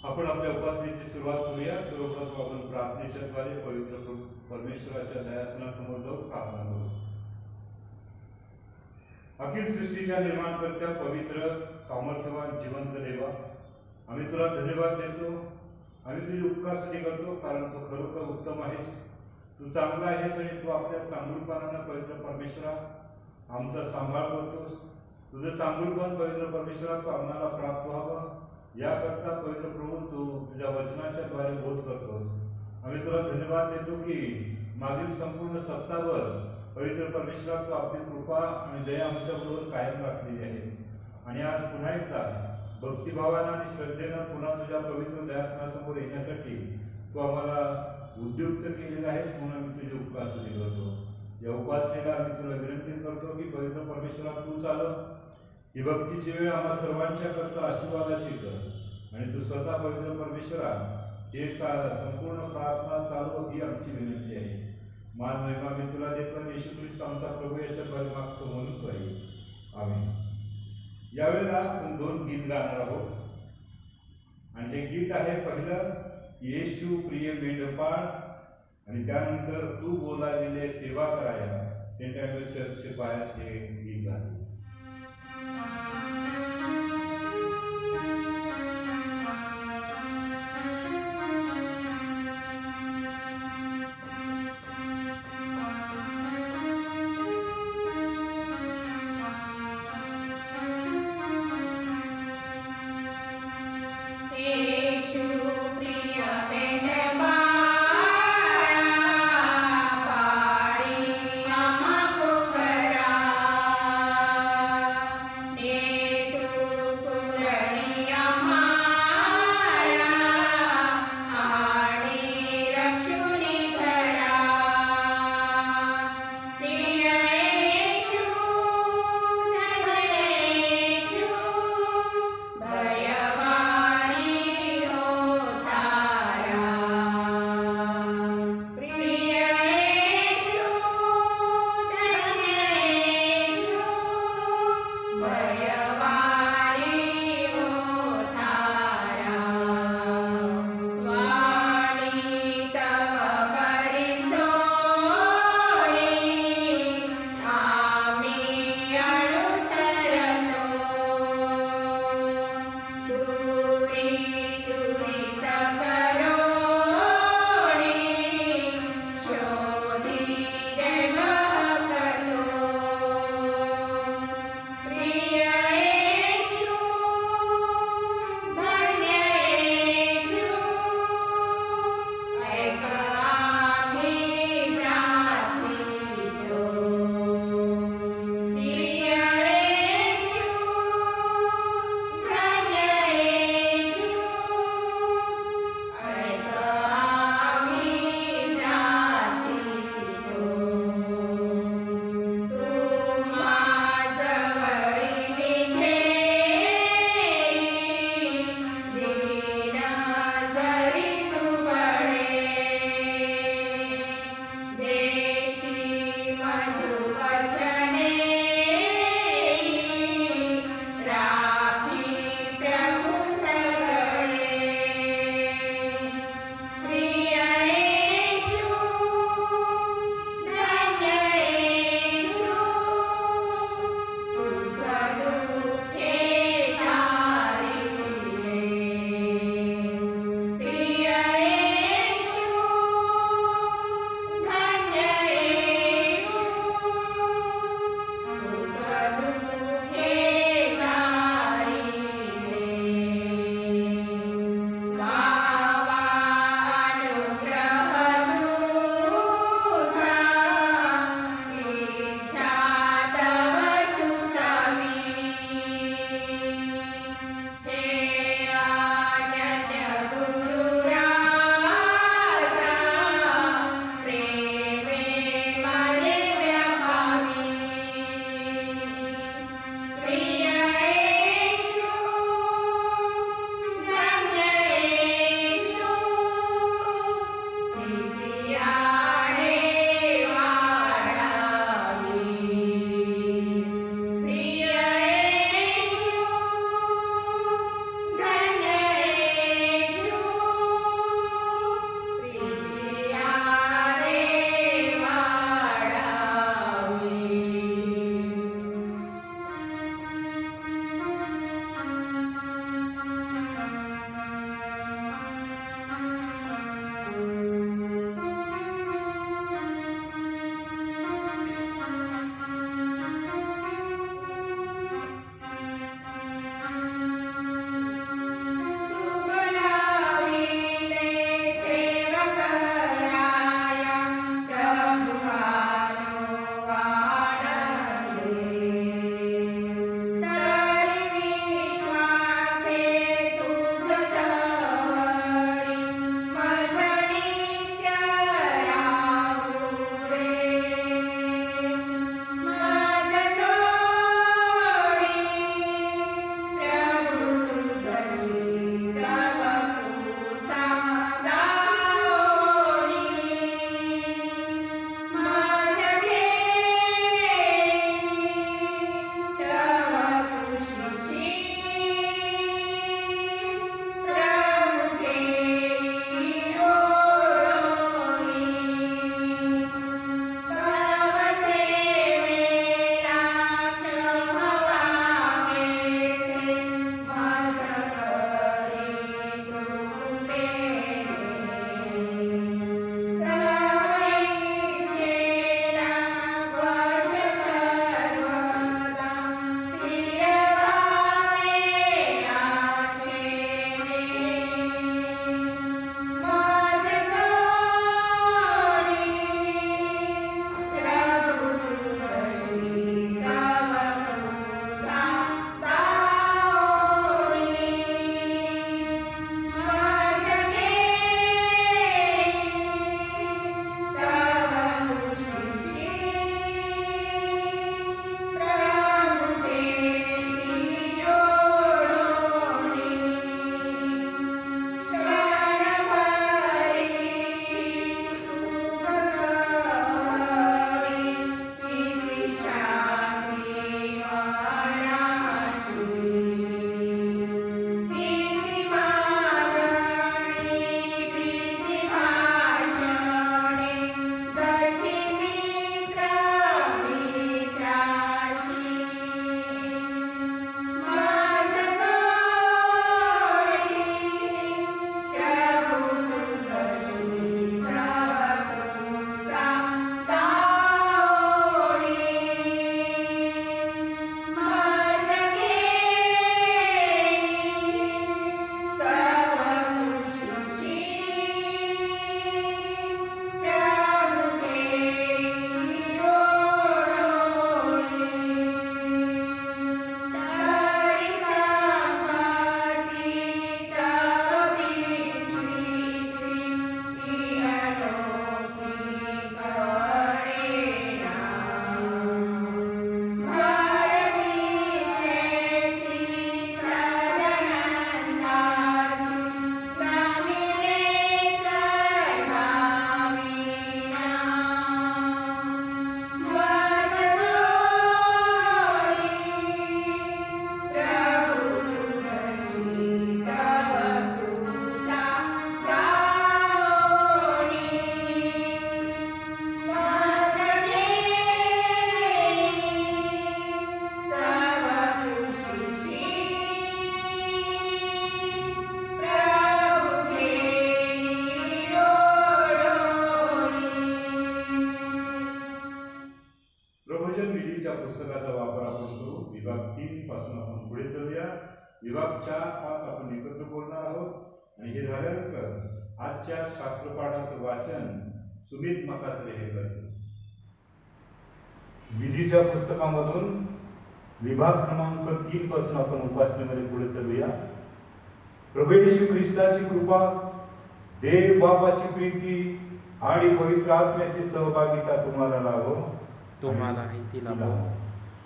आपण आपल्या उपासनेची सुरुवात करूया। सर्वप्रथम आपण प्रार्थनेच्या द्वारे पवित्र परमेश्वराच्या दयासनासमोर जाऊन प्रार्थना करू। अखिल सृष्टीच्या निर्माणकर्त्या पवित्र सामर्थ्यवान जिवंत देवा, आम्ही तुला धन्यवाद देतो। आम्ही तुझी उपकारस्तुती करतो, कारण तू खरोखर उत्तम आहेस, तू चांगला आहेस आणि तू आपल्या चांगुलपणानं पवित्र परमेश्वरा आमचा सांभाळ करतोस। तुझं चांगुलपण पवित्र परमेश्वरा तू आम्हाला प्राप्त व्हावं याकरता पवित्र प्रभू तू तुझ्या वचनाच्या द्वारे बोध करतोस। आम्ही तुला धन्यवाद देतो की मागील संपूर्ण सप्ताहभर पवित्र परमेश्वरा तू आपली कृपा आणि दया आमच्याबरोबर कायम राखलेली आहे आणि आज पुन्हा एकदा भक्तिभावानं आणि श्रद्धेनं पुन्हा तुझ्या पवित्र दयासनासमोर येण्यासाठी तू आम्हाला उद्युक्त केलेला आहेस, म्हणून आम्ही तुझी उपकारस्तुती करतो। या उपासनेला आम्ही तुला विनंती करतो की पवित्र परमेश्वरा तू चालव, ही भक्तीची वेळ आम्हा सर्वांच्या करता आशीर्वादाची कर आणि तू स्वतः पवित्र परमेश्वरा हे संपूर्ण प्रार्थना चालव, ही आमची विनंती आहे। मान महिमा मी तुला देतो आणि येशू ख्रिस्त आमचा प्रभू याच्याद्वारे मागतो म्हणून पाहिजे, आमेन। यावेळेला आपण 2 गीत गाणार आहोत आणि हे गीत आहे पहिलं येशू प्रिय मेंढपाळ आणि त्यानंतर तू बोलाविले सेवा कराया सेंट अँड्रू चर्चचे बाहेर हे गीत आहे। Yeah. पुस्तकाचा वापर आपण करू. विभाग 3 पासून आपण पुढे चलूया. विभाग 4, 5 आपण एकत्र बोलणार आहोत आणि हे झाल्यानंतर आजच्या शास्त्रपाठाचं वाचन सुमित मकासरे हे करतील. विधीच्या पुस्तकामधून विभाग क्रमांक 3 पासून आपण उपासनेमध्ये पुढे चलूया. प्रभू येशू ख्रिस्ताची कृपा, देव बाबाची प्रीती आणि पवित्र आत्म्याची सहभागिता तुम्हाला लाभो.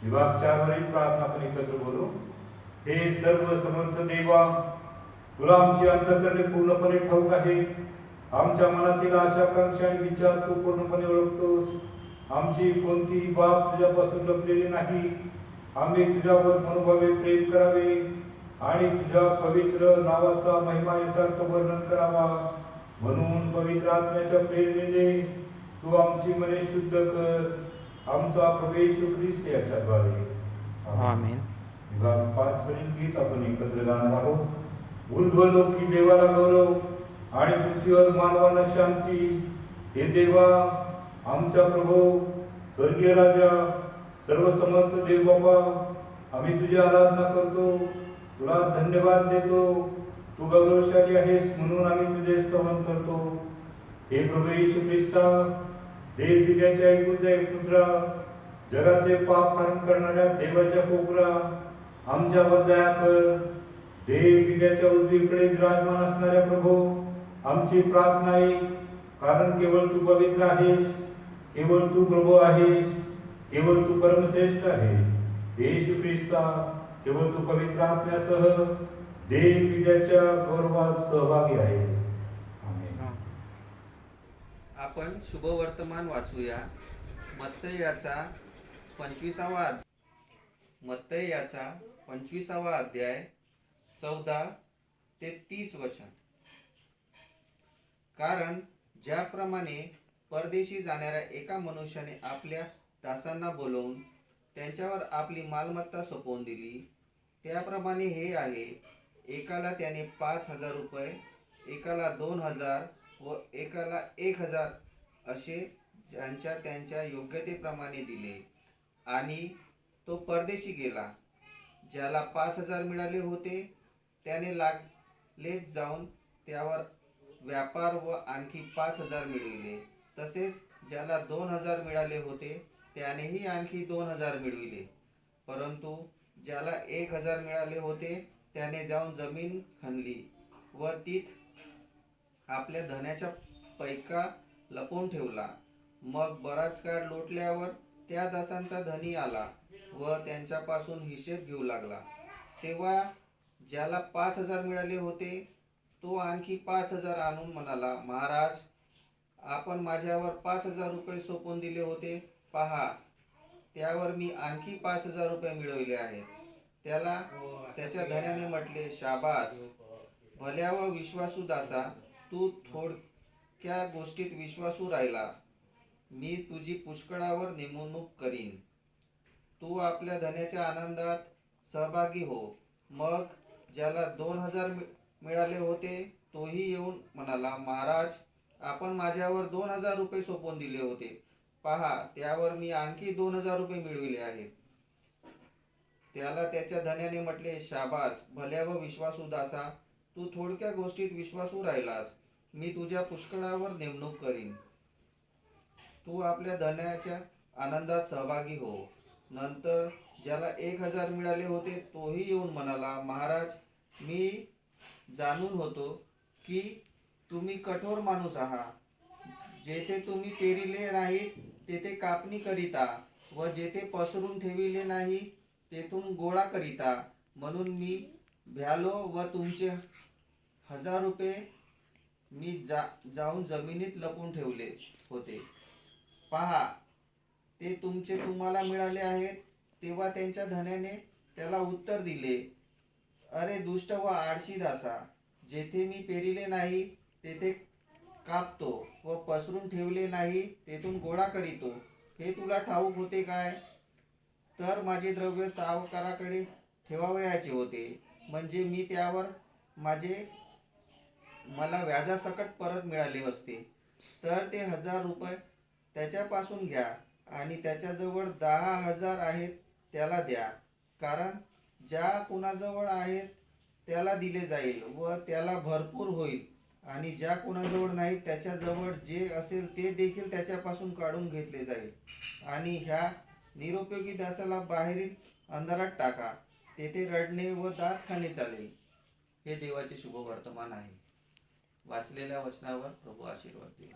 विभाग 4 वरील प्रार्थना आपण एकत्र बोलू. हे सर्व समर्थ देवा, तुला आमची अंतःकरणे पूर्णपणे ठाऊक आहे. आमच्या मनातील आशा, आकांक्षा आणि विचार तू पूर्णपणे ओळखतोस. आमची कोणतीही बाब तुझ्यापासून लपलेली नाही. आम्ही तुझ्यावर मनोभावे प्रेम करावे आणि तुझ्या पवित्र नावाचा महिमा यथार्थ वर्णन करावा. म्हणून पवित्र आत्म्याच्या प्रेरणेने तू आमची मने शुद्ध कर. आमचा प्रभू येशू ख्रिस्त याच्याद्वारे. आमेन. विभाग 5 वरील गीत आपण एकत्र गाणार आहोत. ऊर्ध्वलोकी देवाला गौरव आणि पृथ्वीवर मानवाला शांती. हे देवा, आमचा प्रभू, स्वर्गीय राजा, सर्वसमर्थ देव बाबा, आम्ही तुझी आराधना करतो, तुला धन्यवाद देतो. तू गौरवशाली आहेस म्हणून आम्ही तुझे स्तवन करतो. हे प्रभू येशू ख्रिस्ता, देव पित्याच्या एकुलत्या एक पुत्रा, जगाचे पाप हरण करणाऱ्या देवाच्या कोपरा, आमच्यावर दया कर. देव पित्याच्या उजवीकडे विराजमान असणाऱ्या प्रभू, आमची प्रार्थना ऐक. कारण केवळ तू पवित्र आहेस, केवळ तू प्रभू आहेस, केवळ तू परमश्रेष्ठ आहेस. येशू ख्रिस्ता, केवळ तू पवित्र आत्म्यासह देव पित्याच्या गौरवात सहभागी आहे. आपण शुभवर्तमान वाचूया. मत्तई याचा 25वा अध्याय 14 ते 30 वचन. कारण ज्याप्रमाणे परदेशी जाणाऱ्या एका मनुष्याने आपल्या दासांना बोलवून त्यांच्यावर आपली मालमत्ता सोपवून दिली, त्याप्रमाणे हे आहे. एकाला त्याने 5,000 रुपये, एकाला 2,000 व एकाला 1,000 असे ज्यांच्या त्यांच्या योग्यतेप्रमाणे दिले. आणि तो परदेशी गेला. ज्याला 5,000 मिळाले होते त्याने लागलेच जाऊन त्यावर व्यापार व आणखी 5,000 मिळविले. तसेच ज्याला 2,000 मिळाले होते त्यानेही आणखी 2,000 मिळविले. परंतु ज्याला 1,000 मिळाले होते त्याने जाऊन जमीन खणली व तीत आपल्या धनाच्या पैका लपवून ठेवला. मग बराच काळ लोटल्यावर त्या दासांचा धनी आला व त्यांच्यापासून हिशेब घेऊ लागला. तेव्हा ज्याला 5,000 मिळाले होते तो आणखी 5,000 आणून म्हणाला, महाराज, आपण माझ्यावर 5,000 रुपये सोपवून दिले होते. पहा, त्यावर मी आणखी 5,000 रुपये मिळवले आहेत. त्याला त्याच्या धन्याने म्हटले, शाबास, भल्या व विश्वासू दासा, तू थोडक्या गोष्टीत विश्वासू राहिला. मी तुझी पुष्कळावर नेमणूक करीन. तू आपल्या धन्याच्या आनंदात सहभागी हो. मग ज्याला 2,000 मिळाले होते तोही येऊन म्हणाला, महाराज, आपण माझ्यावर 2,000 रुपये सोपवून दिले होते. पहा, त्यावर मी आणखी 2,000 रुपये मिळविले आहेत. त्याला त्याच्या धन्याने म्हटले, शाबास, भल्या व विश्वासू दासा, तू थोडक्या गोष्टीत विश्वासू राहिलास. मी तुझ्या पुष्कळावर नेमणूक करीन. तू आपल्या धन्याच्या आनंदात सहभागी हो. नंतर ज्याला 1,000 मिळाले होते तोही येऊन म्हणाला, महाराज, मी जाणून होतो की तुम्ही कठोर माणूस आहात. जेथे तुम्ही पेरिले नाहीत तेथे कापणी करिता व जेथे पसरून ठेविले नाही तेथून गोळा करिता. म्हणून मी भ्यालो व तुमचे 1,000 रुपये मी जाऊन जमिनीत लपवून ठेवले होते. पहा, ते तुमचे तुम्हाला मिळाले आहेत. तेव्हा त्यांच्या धन्याने त्याला उत्तर दिले, अरे दुष्ट व आळशी दासा, जेथे मी पेरिले नाही तेथे कापतो व पसरून ठेवले नाही तेथून गोळा करीतो. हे तुला ठाऊक होते काय? तर माझे द्रव्य सावकाराकडे ठेवावयाचे होते, म्हणजे मी त्यावर मला व्याजासकट परत मिळाले असते. तर ते 1,000 रुपये त्याच्यापासून घ्या आणि त्याच्याजवळ 10,000 आहेत त्याला द्या, कारण ज्या कुणाजवळ आहेत त्याला दिले जाईल व त्याला भरपूर होईल, आणि ज्या कुणाजवळ नाही त्याच्याजवळ जे असेल ते देखील त्याच्यापासून काढून घेतले जाईल. आणि ह्या निरुपयोगी दासाला बाहेरील अंधारात टाका, तेथे रडणे व दात खाणे चालेल. हे देवाचे शुभ वर्तमान आहे. वाचलेल्या वचनावर प्रभू आशीर्वाद देईल.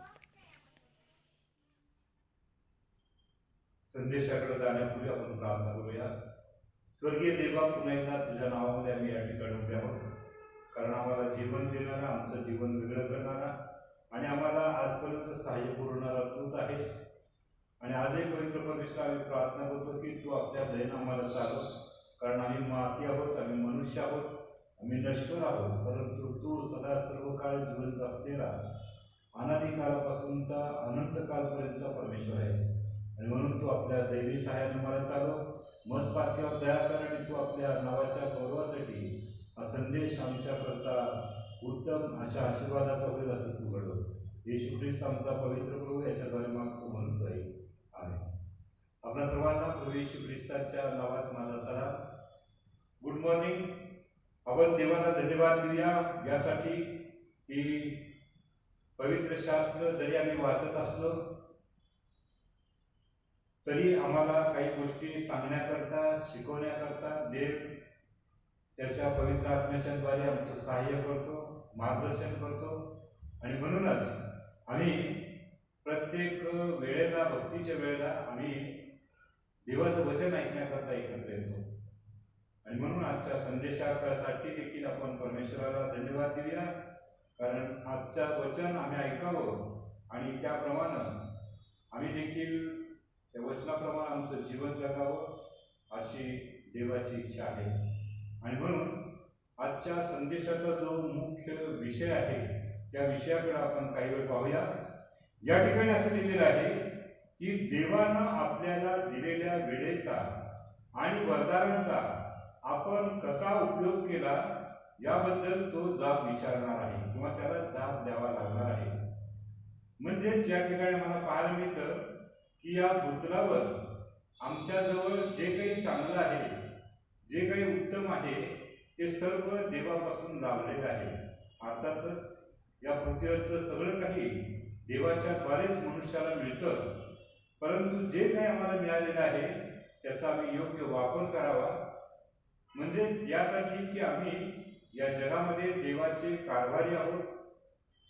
संदेशाकडे जाण्यापूर्वी आपण प्रार्थना करूया. स्वर्गीय देवा, पुन्हा एकदा तुझ्या नावामध्ये आम्ही या ठिकाणी उभे आहोत, कारण आम्हाला जीवन देणारा, आमचं जीवन वेगळं करणारा आणि आम्हाला आजपर्यंत सहाय्य पुरवणारा तूच आहेस. आणि आजही पवित्र परमेश्वर आम्ही प्रार्थना करतो की तू आपल्या दयेनं आम्हाला चालव, कारण आम्ही माती आहोत, आम्ही मनुष्य आहोत, आम्ही नश्वर आहोत, परंतु तू सदा सर्व काळ जिवंत असलेला, अनादी काळापासूनचा अनंत कालपर्यंतचा परमेश्वर आहेस. आणि म्हणून तू आपल्या दैवी सहाय्याने मला चालव, मत पातळीवर दया कर आणि तू आपल्या नावाच्या गौरवासाठी हा संदेश आमच्याकरता उत्तम अशा आशीर्वादाचा होईल असं तू घडव. येशू ख्रिस्त आमचा पवित्र प्रभू याच्याद्वारे मागतो म्हणतोय, आमेन. आपल्या सर्वांना प्रभू येशू ख्रिस्ताच्या नावात माझा सलाम. Good morning. आपण देवाला धन्यवाद देऊया यासाठी की पवित्र शास्त्र जरी आम्ही वाचत असलो तरी आम्हाला काही गोष्टी सांगण्याकरता, शिकवण्याकरता देव त्याच्या पवित्र आत्म्याच्याद्वारे आमचं सहाय्य करतो, मार्गदर्शन करतो. आणि म्हणूनच आम्ही प्रत्येक वेळेला, भक्तीच्या वेळेला आम्ही देवाचं वचन ऐकण्याकरता एकत्र येतो. आणि म्हणून आजच्या संदेशासाठी देखील आपण परमेश्वराला धन्यवाद देऊया, कारण आजचं वचन आम्ही ऐकावं आणि त्याप्रमाणे आम्ही देखील त्या वचनाप्रमाणे आमचं जीवन जगावं अशी देवाची इच्छा आहे. आणि म्हणून आजच्या संदेशाचा जो मुख्य विषय आहे त्या विषयाकडे आपण काही वेळ पाहूया. या ठिकाणी असं लिहिलेलं आहे की देवानं आपल्याला दिलेल्या वेळेचा आणि वरदानांचा आपण कसा उपयोग केला याबद्दल तो जाब विचारणार आहे किंवा त्याला जाब द्यावा लागणार आहे. म्हणजेच या ठिकाणी मला पाहायला मिळतं की या भूतलावर आमच्याजवळ जे काही चांगलं आहे, जे काही उत्तम आहे, ते सर्व देवापासून लाभलेलं आहे. अर्थातच या पृथ्वीवरचं सगळं काही देवाच्या द्वारेच मनुष्याला मिळतं, परंतु जे काही आम्हाला मिळालेलं आहे त्याचा आम्ही योग्य वापर करावा. म्हणजेच यासाठी की आम्ही या जगामध्ये देवाचे कारभारी आहोत.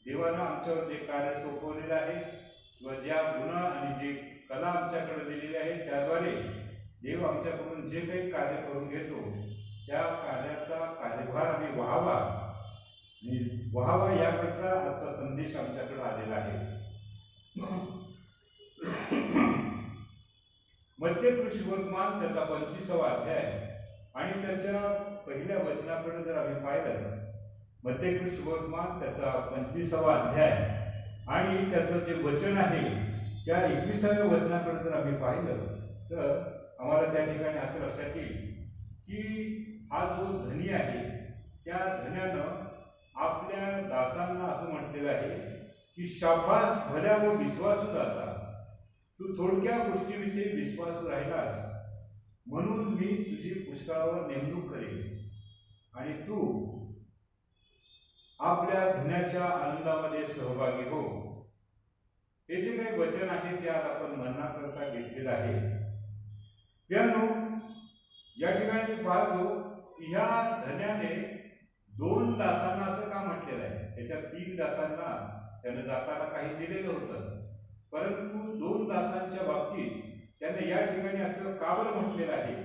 देवानं आमच्यावर जे कार्य सोपवलेलं आहे किंवा ज्या गुण आणि जे कला आमच्याकडे दिलेली आहे त्याद्वारे देव आमच्याकडून जे काही कार्य करून घेतो त्या कार्याचा कार्यभार आम्ही व्हावा याकरता आजचा संदेश आमच्याकडे आलेला आहे. मध्यकृषी वर्तमान त्याचा 25वा अध्याय आणि त्याच्या पहिल्या वचनाकडे जर आम्ही पाहिलं, मध्यकृषी वर्तमान त्याचा 25वा अध्याय आणि त्याचं जे वचन आहे त्या 21व्या वचनाकडे जर आम्ही पाहिलं तर आम्हाला त्या ठिकाणी असं लक्षात येईल की हा जो धनी आहे त्या धन्यानं आपल्या दासांना असं म्हटलेलं आहे की शाबास भल्या व विश्वासू दासा, तू थोडक्या गोष्टीविषयी विश्वासू राहिलास म्हणून मी तुझी पुष्कळावर नेमणूक करेन आणि तू आपल्या धन्याच्या आनंदामध्ये सहभागी हो. हे जे काही वचन आहे ते आज आपण म्हणण्याकरता घेतलेलं आहे. प्रियांनो, या ठिकाणी मी पाहतो की ह्या धन्याने 2 दासांना असं का म्हटलेलं आहे. त्याच्या 3 दासांना त्याने जाताना काही दिलेलं होतं, परंतु 2 दासांच्या बाबतीत त्याने या ठिकाणी असं का बरं म्हटलेलं आहे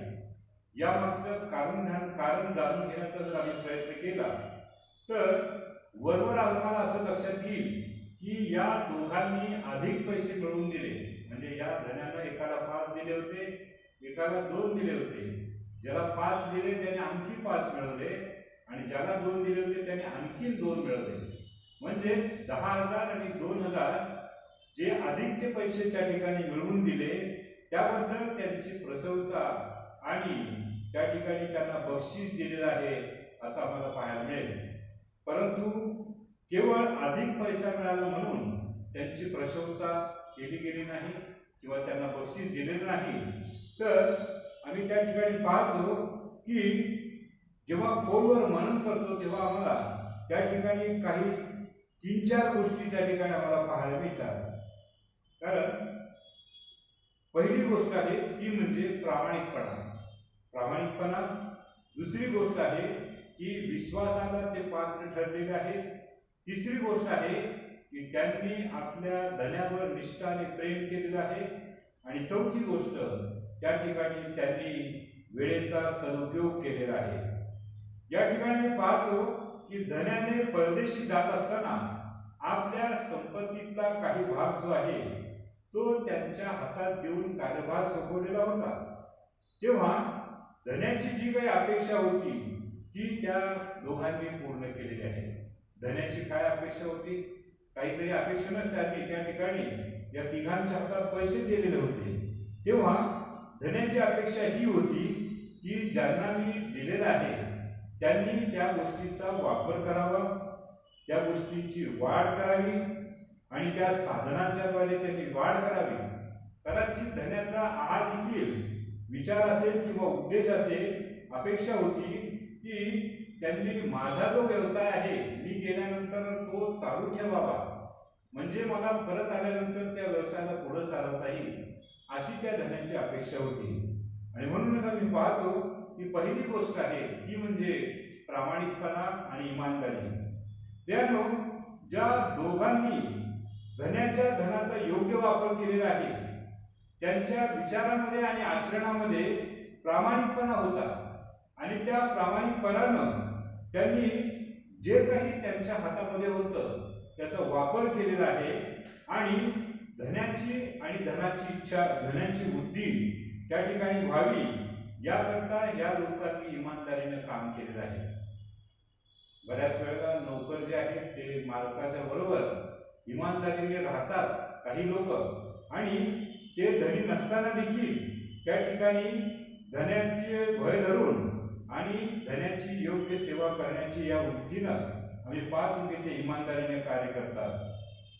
यामागचं कारण जाणून घेण्याचा जर आम्ही प्रयत्न केला तर वरवर आम्हाला असं लक्षात येईल की या दोघांनी अधिक पैसे मिळवून दिले. म्हणजे या धन्यानं एकाला 5 दिले होते, एकाला 2 दिले होते. ज्याला 5 दिले त्याने आणखी 5 मिळवले आणि ज्याला 2 दिले होते त्याने आणखी 2 मिळवले. म्हणजे 10,000 आणि 2,000 जे अधिकचे पैसे त्या ठिकाणी मिळवून दिले त्याबद्दल त्यांची प्रशंसा आणि त्या ठिकाणी त्यांना बक्षीस दिलेलं आहे असं आम्हाला पाहायला मिळेल. परंतु केवळ अधिक पैसा मिळाला म्हणून त्यांची प्रशंसा केली गेली नाही, किंवा त्यांना बक्षीस दिलेलं नाही, तर आम्ही त्या ठिकाणी पाहतो की जेव्हा खोलवर मनन करतो तेव्हा आम्हाला त्या ठिकाणी काही 3-4 गोष्टी त्या ठिकाणी आम्हाला पाहायला मिळतात. कारण पहिली गोष्ट आहे ती म्हणजे प्रामाणिकपणा. दुसरी गोष्ट आहे की विश्वासाला ते पात्र ठरलेले आहेत. तिसरी गोष्ट आहे की त्यांनी आपल्या धन्यावर निष्ठा आणि प्रेम केलेलं आहे. आणि चौथी गोष्ट, त्या ठिकाणी त्यांनी वेळेचा सदुपयोग केलेला आहे. या ठिकाणी पाहतो की धन्याने परदेशी जात असताना आपल्या संपत्तीतला काही भाग जो आहे तो त्यांच्या हातात देऊन कार्यभार सोपवलेला होता. तेव्हा धन्याची जी काही अपेक्षा होती ती त्या दोघांनी पूर्ण केलेली आहे. धन्याची काय अपेक्षा होती? काहीतरी अपेक्षानच त्यांनी त्या ठिकाणी या तिघांच्या हातात पैसे दिलेले होते. तेव्हा धन्याची अपेक्षा ही होती की ज्यांना मी दिलेलं आहे त्यांनी त्या गोष्टीचा वापर करावा, त्या गोष्टीची वाढ करावी आणि त्या साधनांच्याद्वारे त्यांनी वाढ करावी. कदाचित धन्याचा हा देखील विचार असेल किंवा उद्देश असेल, अपेक्षा होती की त्यांनी माझा जो व्यवसाय आहे मी गेल्यानंतर तो चालू ठेवावा, म्हणजे मला परत आल्यानंतर त्या व्यवसायाला पुढे चालवता येईल, अशी त्या धन्याची अपेक्षा होती. आणि म्हणूनच आम्ही पाहतो की पहिली गोष्ट आहे ती म्हणजे प्रामाणिकपणा आणि इमानदारी. त्यानो ज्या दोघांनी धन्याच्या धनाचा योग्य वापर केलेला आहे त्यांच्या विचारामध्ये आणि आचरणामध्ये प्रामाणिकपणा होता. आणि त्या प्रामाणिकपणानं त्यांनी जे काही त्यांच्या हातामध्ये होतं त्याचा वापर केलेला आहे. आणि धन्याची आणि धनाची इच्छा, धनाची वृद्धी त्या ठिकाणी व्हावी याकरता या लोकांनी इमानदारीने काम केलेलं आहे. बऱ्याच वेळेला नोकर जे आहेत ते मालकाच्या बरोबर इमानदारीने राहतात काही लोक, आणि ते धनी नसताना देखील त्या ठिकाणी धन्याचे भय धरून आणि धन्याची योग्य सेवा करण्याची या वृत्तीनं आम्ही पाहतो की ते इमानदारीने कार्य करतात.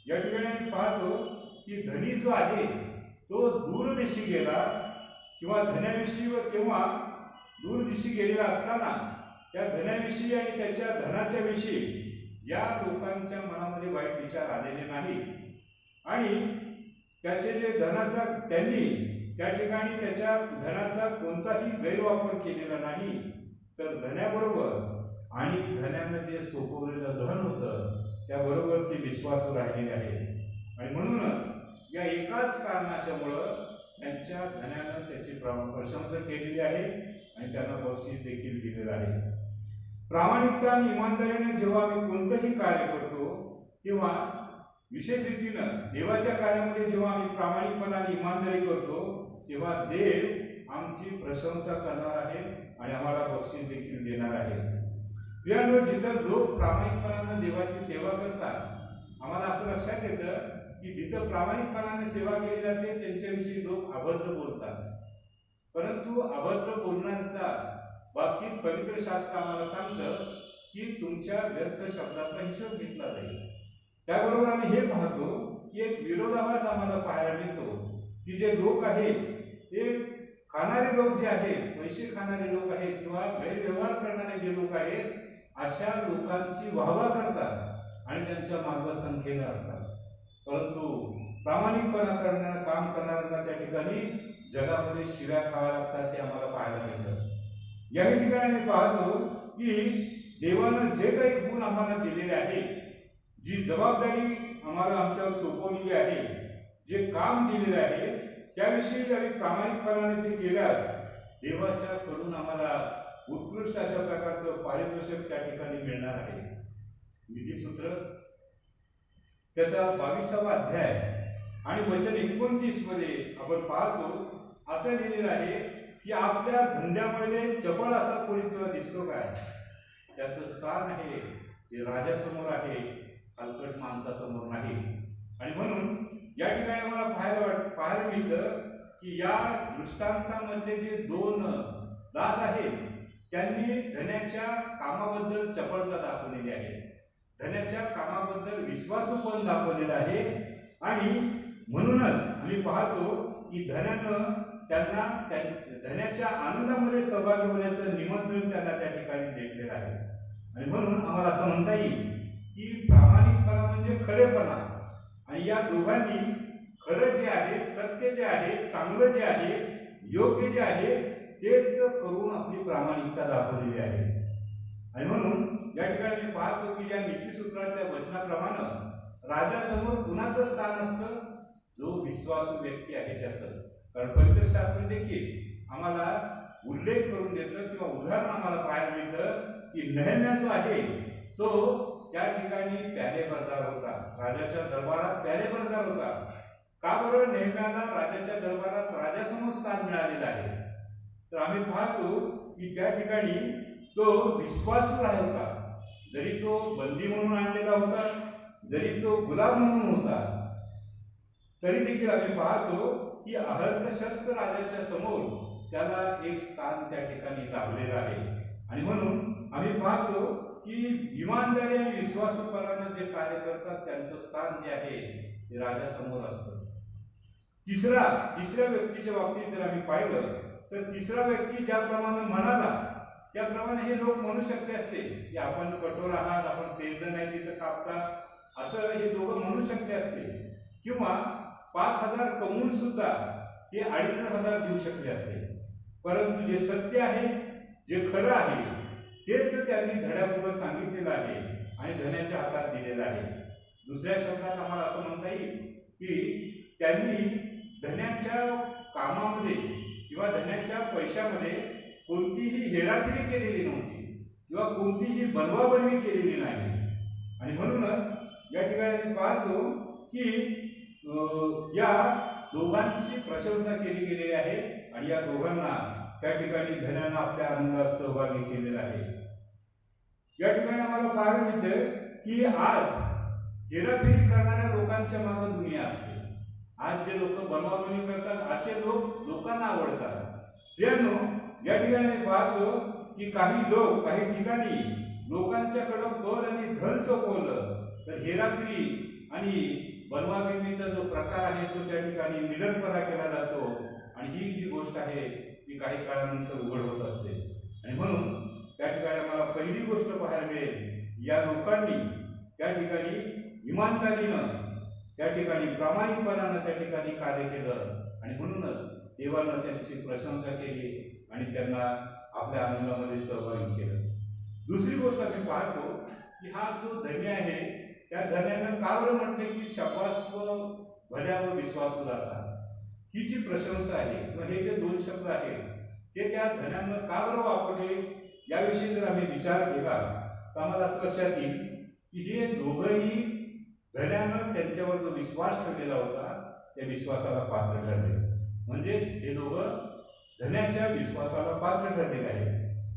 या ठिकाणी आम्ही पाहतो की धनी जो आहे तो दूरदिशी गेला किंवा धन्याविषयी व तेव्हा दूरदिशी गेलेला असताना त्या धन्याविषयी आणि त्याच्या धनाच्या विषयी या लोकांच्या मनामध्ये वाईट विचार आलेले नाही. आणि त्याचे जे धनाचा त्यांनी त्या ठिकाणी त्याच्या धनाचा कोणताही गैरवापर केलेला नाही, तर धन्याबरोबर आणि धन्यानं जे सोपवलेलं धन होतं त्याबरोबर ते विश्वासू राहिलेले आहे. आणि म्हणूनच या एकाच कारणाच्यामुळं त्यांच्या धन्यानं त्याची प्रशंसा केलेली आहे आणि त्यांना बक्षीस देखील दिलेलं आहे. प्रामाणिकता आणि इमानदारीने जेव्हा आम्ही कोणतंही कार्य करतो तेव्हा विशेष रीतीनं देवाच्या कार्यामध्ये जेव्हा आम्ही प्रामाणिकपणा आणि इमानदारी करतो तेव्हा देव आमची प्रशंसा करणार आहे आणि आम्हाला बक्षीस देखील देणार आहे. प्रियांनो, जिथं लोक प्रामाणिकपणानं देवाची सेवा करतात आम्हाला असं लक्षात येतं की जिथं प्रामाणिकपणाने सेवा केली जाते त्यांच्याविषयी लोक अभद्र बोलतात. परंतु अभद्र बोलण्याच्या बाबतीत पवित्र शास्त्र आम्हाला सांगतं की तुमच्या व्यर्थ शब्दाचा हिशोब घेतला जाईल. त्याबरोबर आम्ही हे पाहतो की एक विरोधाभास आम्हाला पाहायला मिळतो की जे लोक आहेत ते खाणारे लोक जे आहेत, पैसे खाणारे लोक आहेत किंवा गैरव्यवहार करणारे जे लोक आहेत अशा लोकांची वाहवा करतात आणि त्यांच्या मार्गसंख्येने असतात. परंतु प्रामाणिकपणा करणारा काम करणाऱ्यांना त्या ठिकाणी जगामध्ये शिव्या खाव्या लागतात हे आम्हाला पाहायला मिळतं. या ठिकाणी आम्ही पाहतो की देवानं जे काही गुण आम्हाला दिलेले आहे, जी जबाबदारी आम्हाला आमच्यावर सोपवलेली आहे, जे काम दिलेले आहे त्याविषयी आम्ही प्रामाणिकपणाने ते केल्यास देवाच्या कडून आम्हाला उत्कृष्ट अशा प्रकारचं पारितोषिक त्या ठिकाणी मिळणार आहे. विधिसूत्र त्याचा 22वा अध्याय आणि वचन 29 मध्ये आपण पाहतो असं लिहिलेलं आहे की आपल्या धंद्यामध्ये चपळ असा कोणी तुला दिसतो काय? त्याचं स्थान आहे ते राजासमोर आहे, हलकट माणसासमोर नाही. आणि म्हणून या ठिकाणी मला पाहायला मिळतं की या दृष्टांतामध्ये जे दोन दास आहेत त्यांनी धन्याच्या कामाबद्दल चपळता दाखवलेली आहे, धन्याच्या कामाबद्दल विश्वासूपण दाखवलेला आहे. आणि म्हणूनच आम्ही पाहतो की धन्यानं त्यांना धन्याच्या आनंदामध्ये सहभागी होण्याचं निमंत्रण त्यांना त्या ठिकाणी दिलेलं आहे. आणि म्हणून आम्हाला असं म्हणता येईल की प्रामाणिकपणा म्हणजे खरेपणा. आणि या दोघांनी खरं जे आहे, सत्य जे आहे, चांगलं जे आहे, योग्य जे आहे तेच करून आपली प्रामाणिकता दाखवलेली आहे. आणि म्हणून या ठिकाणी मी पाहतो की या नीतिसूत्रातल्या वचनाप्रमाणे राजासमोर कुणाचं स्थान असतं? जो विश्वासू व्यक्ती आहे त्याचं. कारण पवित्र शास्त्र देखील आम्हाला उल्लेख करून देतं किंवा उदाहरण आम्हाला पाहायला मिळतं की नेहम्या जो आहे तो त्या ठिकाणी प्यालेबरदार होता, राजाच्या दरबारात प्यालेबरदार होता. का बरं नेहम्याला राजाच्या दरबारात राजासमोर स्थान मिळालेलं आहे? तर आम्ही पाहतो की त्या ठिकाणी तो विश्वासू होता. जरी तो बंदी म्हणून आणलेला होता, जरी तो गुलाम म्हणून होता, तरी देखील आम्ही पाहतो की अहर्तशस्त्र राजाच्या समोर त्याला एक स्थान त्या ठिकाणी लाभलेलं आहे. आणि म्हणून आम्ही पाहतो की इमानदारी आणि विश्वासूपणाने जे कार्य करतात त्यांचं स्थान जे आहे ते राजासमोर असतं. तिसऱ्या व्यक्तीच्या बाबतीत जर आम्ही पाहिलं तर तिसरा व्यक्ती ज्याप्रमाणे म्हणाला त्याप्रमाणे हे लोक म्हणू शकते असते की आपण कठोर आहात, आपण पेरलं नाही तिथं कापता, असं हे दोघं म्हणू शकते असते. किंवा 5,000 कमवून सुद्धा ते 2,500 देऊ शकले असते. परंतु जे सत्य आहे, जे खरं आहे तेच त्यांनी धड्यापुढे सांगितलेलं आहे आणि धन्याच्या हातात दिलेलं आहे. दुसऱ्या शब्दात आम्हाला असं म्हणता येईल की त्यांनी धन्याच्या कामामध्ये किंवा धन्याच्या पैशामध्ये कोणतीही हेराफेरी केलेली नव्हती किंवा कोणतीही बनवाबनवी केलेली नाही. आणि म्हणूनच या ठिकाणी पाहतो की या दोघांची प्रशंसा केली गेलेली आहे आणि या दोघांना त्या ठिकाणी धन्यानं आपल्या आनंदात सहभागी केलेला आहे. या ठिकाणी आम्हाला पाहायला मिळतं की आज हेराफेरी करणाऱ्या लोकांच्या मागे दुनिया असते. आज जे लोक बनवाबनवी करतात असे लोक लोकांना आवडतात. प्रियांनो, या ठिकाणी पाहतो की काही ठिकाणी लोकांच्याकडे पद आणि धन सोपवलं तर हेराफेरी आणि बनवाबनवीचा जो प्रकार आहे तो त्या ठिकाणी निडरपणा केला जातो आणि ही जी गोष्ट आहे ती काही काळानंतर उघड होत असते. आणि म्हणून त्या ठिकाणी आम्हाला पहिली गोष्ट पाहायला मिळेल, या लोकांनी त्या ठिकाणी इमानदारीनं त्या ठिकाणी प्रामाणिकपणानं त्या ठिकाणी कार्य केलं आणि म्हणूनच देवानं त्यांची प्रशंसा केली आणि त्यांना आपल्या आनंदामध्ये सहभागी केलं. दुसरी गोष्ट आम्ही पाहतो की हा जो धन्य आहे त्या धन्यानं का बरं म्हटले की शाबास व भल्या व विश्वासू दाता. ही जी प्रशंसा आहे किंवा हे जे दोन शब्द आहेत ते त्या धन्यानं का बरं वापरले याविषयी जर आम्ही विचार केला तर आम्हाला असं लक्षात येईल की हे दोघंही धन्यानं त्यांच्यावर जो विश्वास ठेवलेला होता त्या विश्वासाला पात्र ठरले. म्हणजे हे दोघं धन्याच्या विश्वासाला पात्र ठरलेले आहे.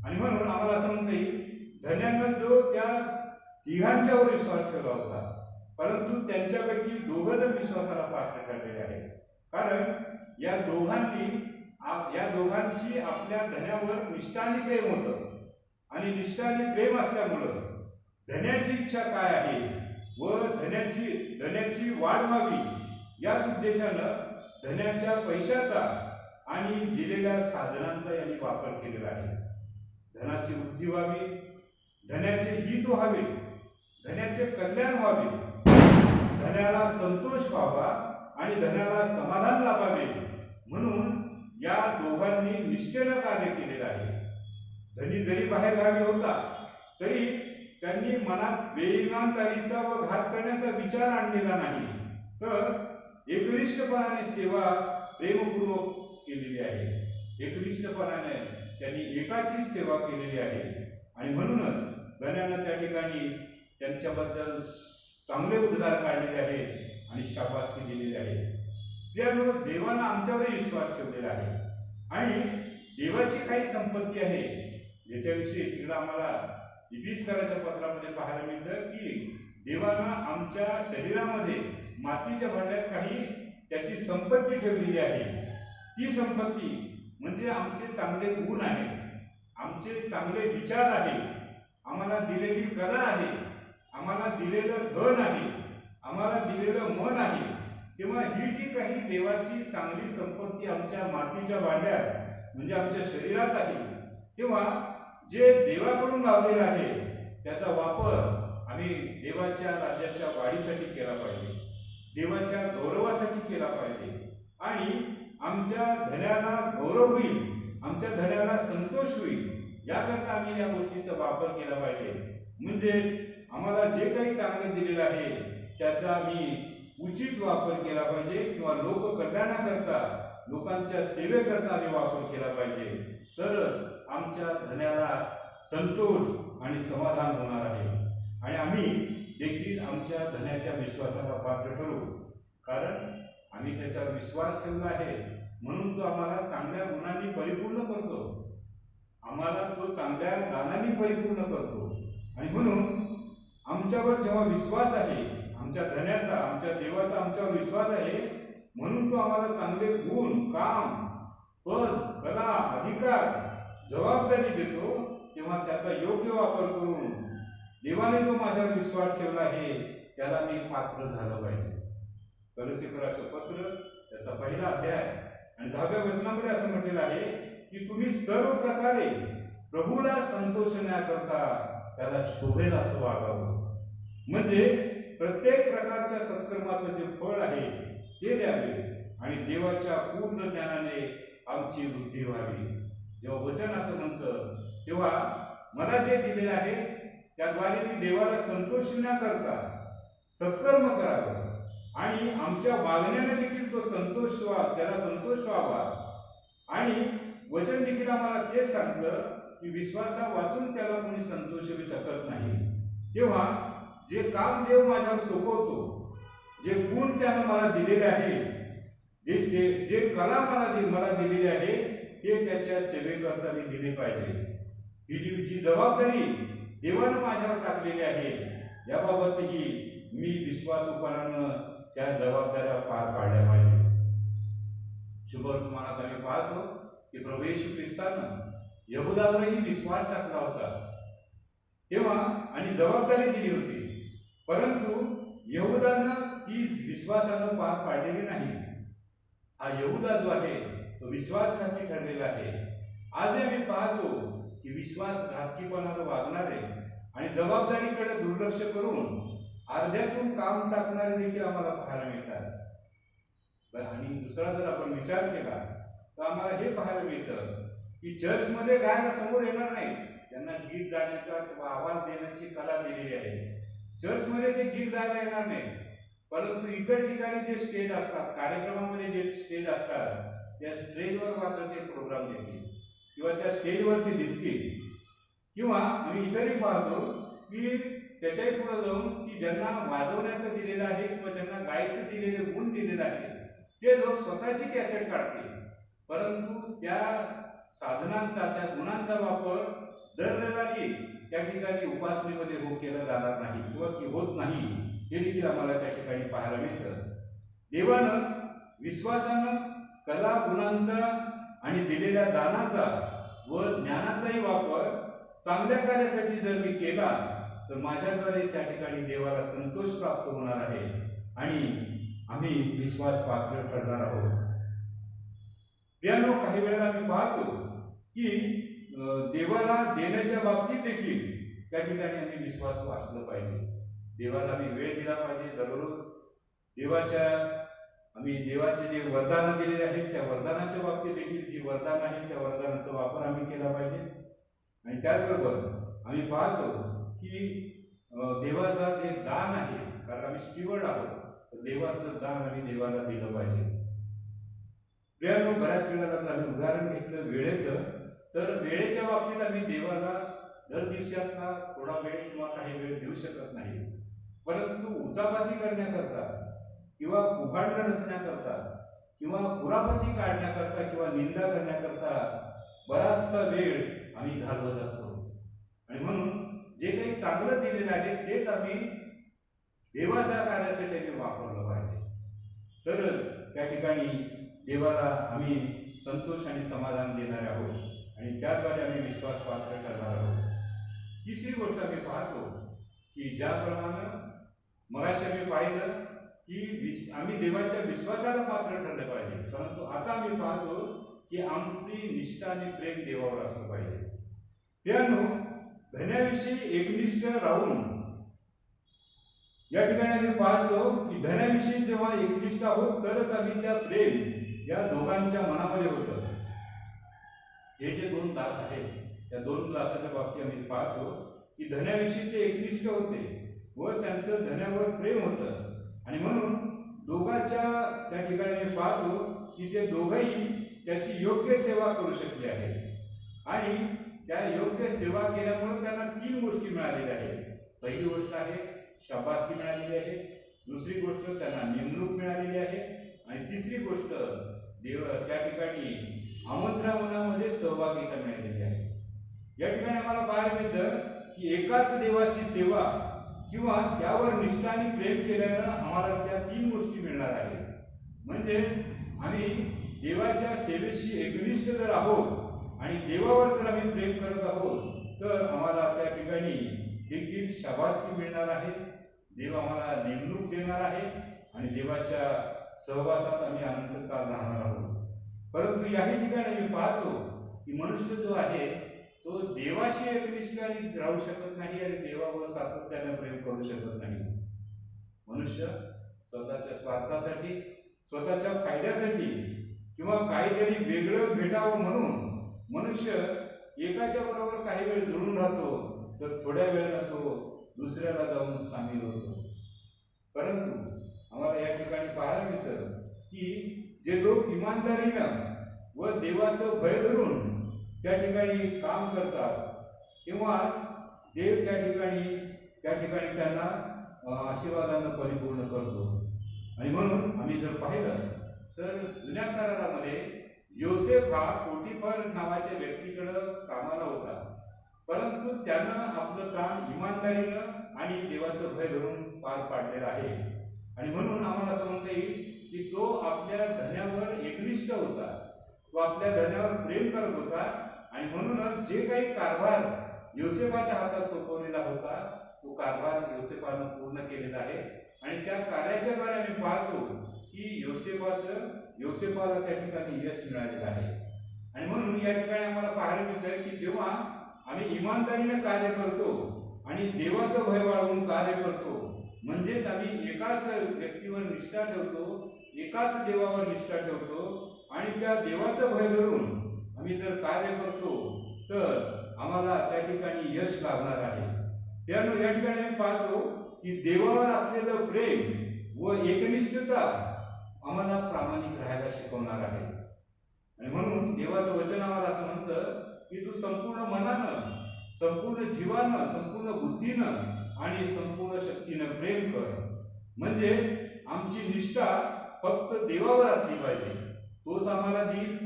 आणि म्हणून आम्हाला असं म्हणता येईल धन्यानं जो त्या तिघांच्यावर विश्वास ठेवला होता परंतु त्यांच्यापैकी दोघं जर विश्वासाला पात्र ठरलेले आहेत. कारण या दोघांची आपल्या धन्यावर निष्ठा आणि प्रेम होतं आणि निष्ठा आणि प्रेम असल्यामुळं धन्याची इच्छा काय आहे व धन्याची वाढ व्हावी याच उद्देशानं धन्याच्या पैशाचा आणि दिलेल्या साधनांचा यांनी वापर केलेला आहे. धनाची वृद्धी व्हावी, धन्याचे हित व्हावे, धन्याचे कल्याण व्हावे, धन्याला संतोष व्हावा आणि धन्याला समाधान लाभावे म्हणून या दोघांनी निष्ठेनं कार्य केलेलं आहे. धनी जरी बाहेर गावी होता तरी त्यांनी मनात बेईमानदारीचा व घात करण्याचा विचार आणलेला नाही, तर एकनिष्ठपणाने सेवा प्रेमपूर्वक केलेली आहे. एकनिष्ठपणाने त्यांनी एकाची सेवा केलेली आहे आणि म्हणूनच धन्यानं त्या ठिकाणी त्यांच्याबद्दल चांगले उद्गार काढलेले आहेत आणि शाबासकी दिलेली आहे. प्रियांनो, देवानं आमच्यावर विश्वास ठेवलेला आहे आणि देवाची काही संपत्ती आहे ज्याच्याविषयी तिकडं आम्हाला इफिसकराच्या पत्रामध्ये पाहायला मिळतं की देवानं आमच्या शरीरामध्ये मातीच्या भांड्यात काही त्याची संपत्ती ठेवलेली आहे. ती संपत्ती म्हणजे आमचे चांगले गुण आहेत, आमचे चांगले विचार आहे, आम्हाला दिलेली कला आहे, आम्हाला दिलेलं धन आहे, आम्हाला दिलेलं मन आहे तेव्हा ही जी काही देवाची चांगली संपत्ती आमच्या मातीच्या भांड्यात म्हणजे आमच्या शरीरात आहे, तेव्हा जे देवाकडून लावलेलं आहे त्याचा वापर आम्ही देवाच्या राज्याच्या वाढीसाठी केला पाहिजे, देवाच्या गौरवासाठी केला पाहिजे आणि आमच्या धन्याला गौरव होईल, आमच्या धन्याला संतोष होईल याकरता आम्ही या गोष्टीचा वापर केला पाहिजे. म्हणजे आम्हाला जे काही चांगलं दिलेलं आहे त्याचा आम्ही उचित वापर केला पाहिजे किंवा लोक कल्याणाकरता लोकांच्या सेवेकरता आम्ही वापर केला पाहिजे. तरच आमच्या धन्याला संतोष आणि समाधान होणार आहे आणि आम्ही देखील आमच्या धन्याच्या विश्वासाला पात्र ठरू. कारण आम्ही त्याच्यावर विश्वास ठेवला आहे म्हणून तो आम्हाला चांगल्या गुणांनी परिपूर्ण करतो, आम्हाला तो चांगल्या दानांनी परिपूर्ण करतो. आणि म्हणून आमच्यावर जेव्हा विश्वास आहे, आमच्या धन्याचा आमच्या देवाचा आमच्यावर विश्वास आहे म्हणून तो आम्हाला चांगले गुण, काम, पद, कला, अधिकार, जबाबदारी देतो. तेव्हा त्याचा योग्य वापर करून देवाने जो माझ्यावर विश्वास ठेवला आहे त्याला मी पात्र झालं पाहिजे. कलोस्सीकराचं पत्र त्याचा पहिला अध्याय आणि 10व्या वचनामध्ये असं म्हटलेलं आहे की तुम्ही सर्व प्रकारे प्रभूला संतोषण्याकरता त्याला शोभेल असं वागावं. म्हणजे प्रत्येक प्रकारच्या सत्कर्माचं जे फळ आहे ते द्यावे आणि देवाच्या पूर्ण ज्ञानाने आमची वृद्धी व्हावी. जेव्हा वचन असं म्हणतं तेव्हा मला जे दिलेले आहे त्याद्वारे मी देवाला संतोषण्याकरता सत्कर्म करावं आणि आमच्या वागण्याने देखील तो त्याला संतोष व्हावा. आणि वचन देखील आम्हाला तेच सांगतं की विश्वासा वाचून त्याला कोणी संतोषवी शकत नाही. तेव्हा जे काम देव माझ्यावर सोपवतो, जे गुण त्यानं मला दिलेले आहे, जे कला मला दिलेली आहे ते त्याच्या सेवेकरता मी दिले पाहिजे. ही जी जबाबदारी देवानं माझ्यावर टाकलेली आहे याबाबतही मी विश्वासरूपानं त्या जबाबदाऱ्या पार पाडल्या पाहिजे. शुभवर्तमानात आम्ही पाहतो की प्रभू येशू ख्रिस्तानं यहुदावरही विश्वास टाकला होता तेव्हा आणि जबाबदारी दिली होती, परंतु यहुदानं ती विश्वासानं पार पाडलेली नाही. हा यहुदा जो आहे तो विश्वासघाती ठरलेला आहे. आज आम्ही पाहतो की विश्वासघातीपणानं वागणारे आणि जबाबदारीकडे दुर्लक्ष करून अर्ध्यातून काम टाकणारे देखील आम्हाला पाहायला मिळतात. आणि दुसरा जर आपण विचार केला तर आम्हाला हे पाहायला मिळतं की चर्चमध्ये गायला समोर येणार नाही, त्यांना गीत गाण्याचा किंवा आवाज देण्याची कला दिलेली आहे. चर्चमध्ये ते गीत गायला येणार नाही, परंतु इतर ठिकाणी जे स्टेज असतात, कार्यक्रमामध्ये जे स्टेज असतात त्या स्टेजवर मात्र ते प्रोग्राम देतील किंवा त्या स्टेजवरती दिसतील. किंवा आम्ही इतरही पाहतो की त्याच्याही पुढे जाऊन की ज्यांना वाजवण्याचं दिलेलं आहे किंवा ज्यांना गायचं दिलेले गुण दिलेलं आहे ते लोक स्वतःची कॅसेट काढतील, परंतु त्या साधनांचा त्या गुणांचा वापर दर रविवारी त्या ठिकाणी उपासनेमध्ये केला जाणार नाही किंवा होत नाही, हे देखील आम्हाला त्या ठिकाणी पाहायला मिळतं. देवानं विश्वासानं कला, गुणांचा आणि दिलेल्या दानाचा व ज्ञानाचाही वापर चांगल्या कार्यासाठी जर मी केला तर माझ्याद्वारे त्या ठिकाणी देवाला संतोष प्राप्त होणार आहे आणि आम्ही विश्वास पात्र ठरणार आहोत. प्रियांनो, काही वेळेला आम्ही पाहतो की देवाला देण्याच्या बाबतीत देखील त्या ठिकाणी आम्ही विश्वास वाचलं पाहिजे. देवाला आम्ही वेळ दिला पाहिजे. दररोज देवाचे जे वरदानं दिलेले आहेत त्या वरदानाच्या बाबतीत देखील जी वरदान आहेत त्या वरदानाचा वापर आम्ही केला पाहिजे. आणि त्याचबरोबर आम्ही पाहतो की देवाचा जे दान आहे, कारण आम्ही स्टीवर्ड आहोत, तर देवाचं दान आम्ही देवाला दिलं पाहिजे. प्रियांनो, बऱ्याच वेळेला जर आम्ही उदाहरण घेतलं वेळेचं, तर वेळेच्या बाबतीत आम्ही देवाला दर दिवसातला थोडा वेळ किंवा काही वेळ देऊ शकत नाही, परंतु उचापती करण्याकरता किंवा कुभांड रचण्याकरता किंवा कुरापती काढण्याकरता किंवा निंदा करण्याकरता बराचसा वेळ आम्ही घालवत असतो. आणि म्हणून जे काही चांगलं दिलेलं आहे तेच आम्ही देवाच्या कार्यासाठी आम्ही वापरलं पाहिजे, तरच त्या ठिकाणी देवाला आम्ही संतोष आणि समाधान देणार आहोत आणि त्याद्वारे आम्ही विश्वास पात्र करणार आहोत. तिसरी गोष्ट आम्ही पाहतो की ज्याप्रमाणे मगाशी आम्ही पाहिलं की आम्ही देवाच्या विश्वासाला पात्र ठरले पाहिजे, परंतु आता आम्ही पाहतो की आमची निष्ठा आणि प्रेम देवावर असलं पाहिजे. त्यानो धन्याविषयी एकनिष्ठ राहून या ठिकाणी आम्ही पाहतो की धन्याविषयी जेव्हा एकनिष्ठ आहोत तरच आम्ही त्या प्रेम या दोघांच्या मनामध्ये होतं. हे जे दोन दास आहेत त्या दोन दासाच्या बाबतीत आम्ही पाहतो की धन्याविषयी ते एकनिष्ठ होते व त्यांचं धन्यावर प्रेम होतं, आणि म्हणून दोघांच्या त्या ठिकाणी आम्ही पाहतो की ते दोघंही त्याची योग्य सेवा करू शकले आहेत, आणि त्या योग्य सेवा केल्यामुळे त्यांना 3 गोष्टी मिळालेल्या आहेत. पहिली गोष्ट आहे शाबासकी मिळालेली आहे, दुसरी गोष्ट त्यांना नेमणूक मिळालेली आहे, आणि तिसरी गोष्ट देव त्या ठिकाणी आमंत्रणामध्ये सहभागिता मिळालेली आहे. या ठिकाणी आम्हाला पाहायला मिळतं की एकाच देवाची सेवा किंवा त्यावर निष्ठा आणि प्रेम केल्यानं आम्हाला त्या 3 गोष्टी मिळणार आहेत. म्हणजे आम्ही देवाच्या सेवेशी एकनिष्ठ जर आहोत आणि देवावर जर आम्ही प्रेम करत आहोत तर आम्हाला त्या ठिकाणी देखील शाबासकी मिळणार आहे, देव आम्हाला नेमणूक देणार आहे, आणि देवाच्या सहवासात आम्ही अनंतकाळ राहणार आहोत. परंतु याही ठिकाणी आम्ही पाहतो की मनुष्य जो आहे तो देवाशी एकनिष्ठाने राहू शकत नाही आणि देवावर सातत्याने प्रेम करू शकत नाही. मनुष्य स्वतःच्या स्वार्थासाठी, स्वतःच्या फायद्यासाठी किंवा काहीतरी वेगळं भेटावं म्हणून मनुष्य एकाच्या बरोबर काही वेळ जुळून राहतो, तर थोड्या वेळानं तो दुसऱ्याला जाऊन सामील होतो. परंतु आम्हाला या ठिकाणी पाहायला मिळतं की जे लोक इमानदारीनं व देवाचं भय धरून त्या ठिकाणी काम करतात किंवा देव त्या ठिकाणी त्यांना आशीर्वादानं परिपूर्ण करतो. आणि म्हणून आम्ही जर पाहिलं तर जुन्या करारामध्ये योसेफ हा पोटिफर नावाच्या व्यक्तीकडं कामाला होता, परंतु त्यानं आपलं काम इमानदारीनं आणि देवाचं भय धरून पार पाडलेलं आहे. आणि म्हणून आम्हाला असं म्हणता येईल की तो आपल्या धन्यावर एकनिष्ठ होता, तो आपल्या धन्यावर प्रेम करत होता, आणि म्हणूनच जे काही कारभार योसेफाच्या हातात सोपवलेला होता तो कारभार योसेफानं पूर्ण केलेला आहे. आणि त्या कार्याच्या द्वारे आम्ही पाहतो की योसेफाला त्या ठिकाणी यश मिळालेलं आहे. आणि म्हणून या ठिकाणी आम्हाला पाहायला मिळतं की जेव्हा आम्ही इमानदारीने कार्य करतो आणि देवाचं भय बाळगून कार्य करतो, म्हणजेच आम्ही एकाच व्यक्तीवर निष्ठा ठेवतो, एकाच देवावर निष्ठा ठेवतो, आणि त्या देवाचं भय धरून आम्ही जर कार्य करतो तर आम्हाला त्या ठिकाणी यश लाभणार आहे. त्यामुळे या ठिकाणी आम्ही पाहतो की देवावर असलेलं प्रेम व एकनिष्ठता आम्हाला प्रामाणिक राहायला शिकवणार आहे. आणि म्हणून देवाचं वचन आम्हाला असं म्हणतं की तू संपूर्ण मनानं, संपूर्ण जीवानं, संपूर्ण बुद्धीनं आणि संपूर्ण शक्तीनं प्रेम कर. म्हणजे आमची निष्ठा फक्त देवावर असली पाहिजे. तोच आम्हाला देईल,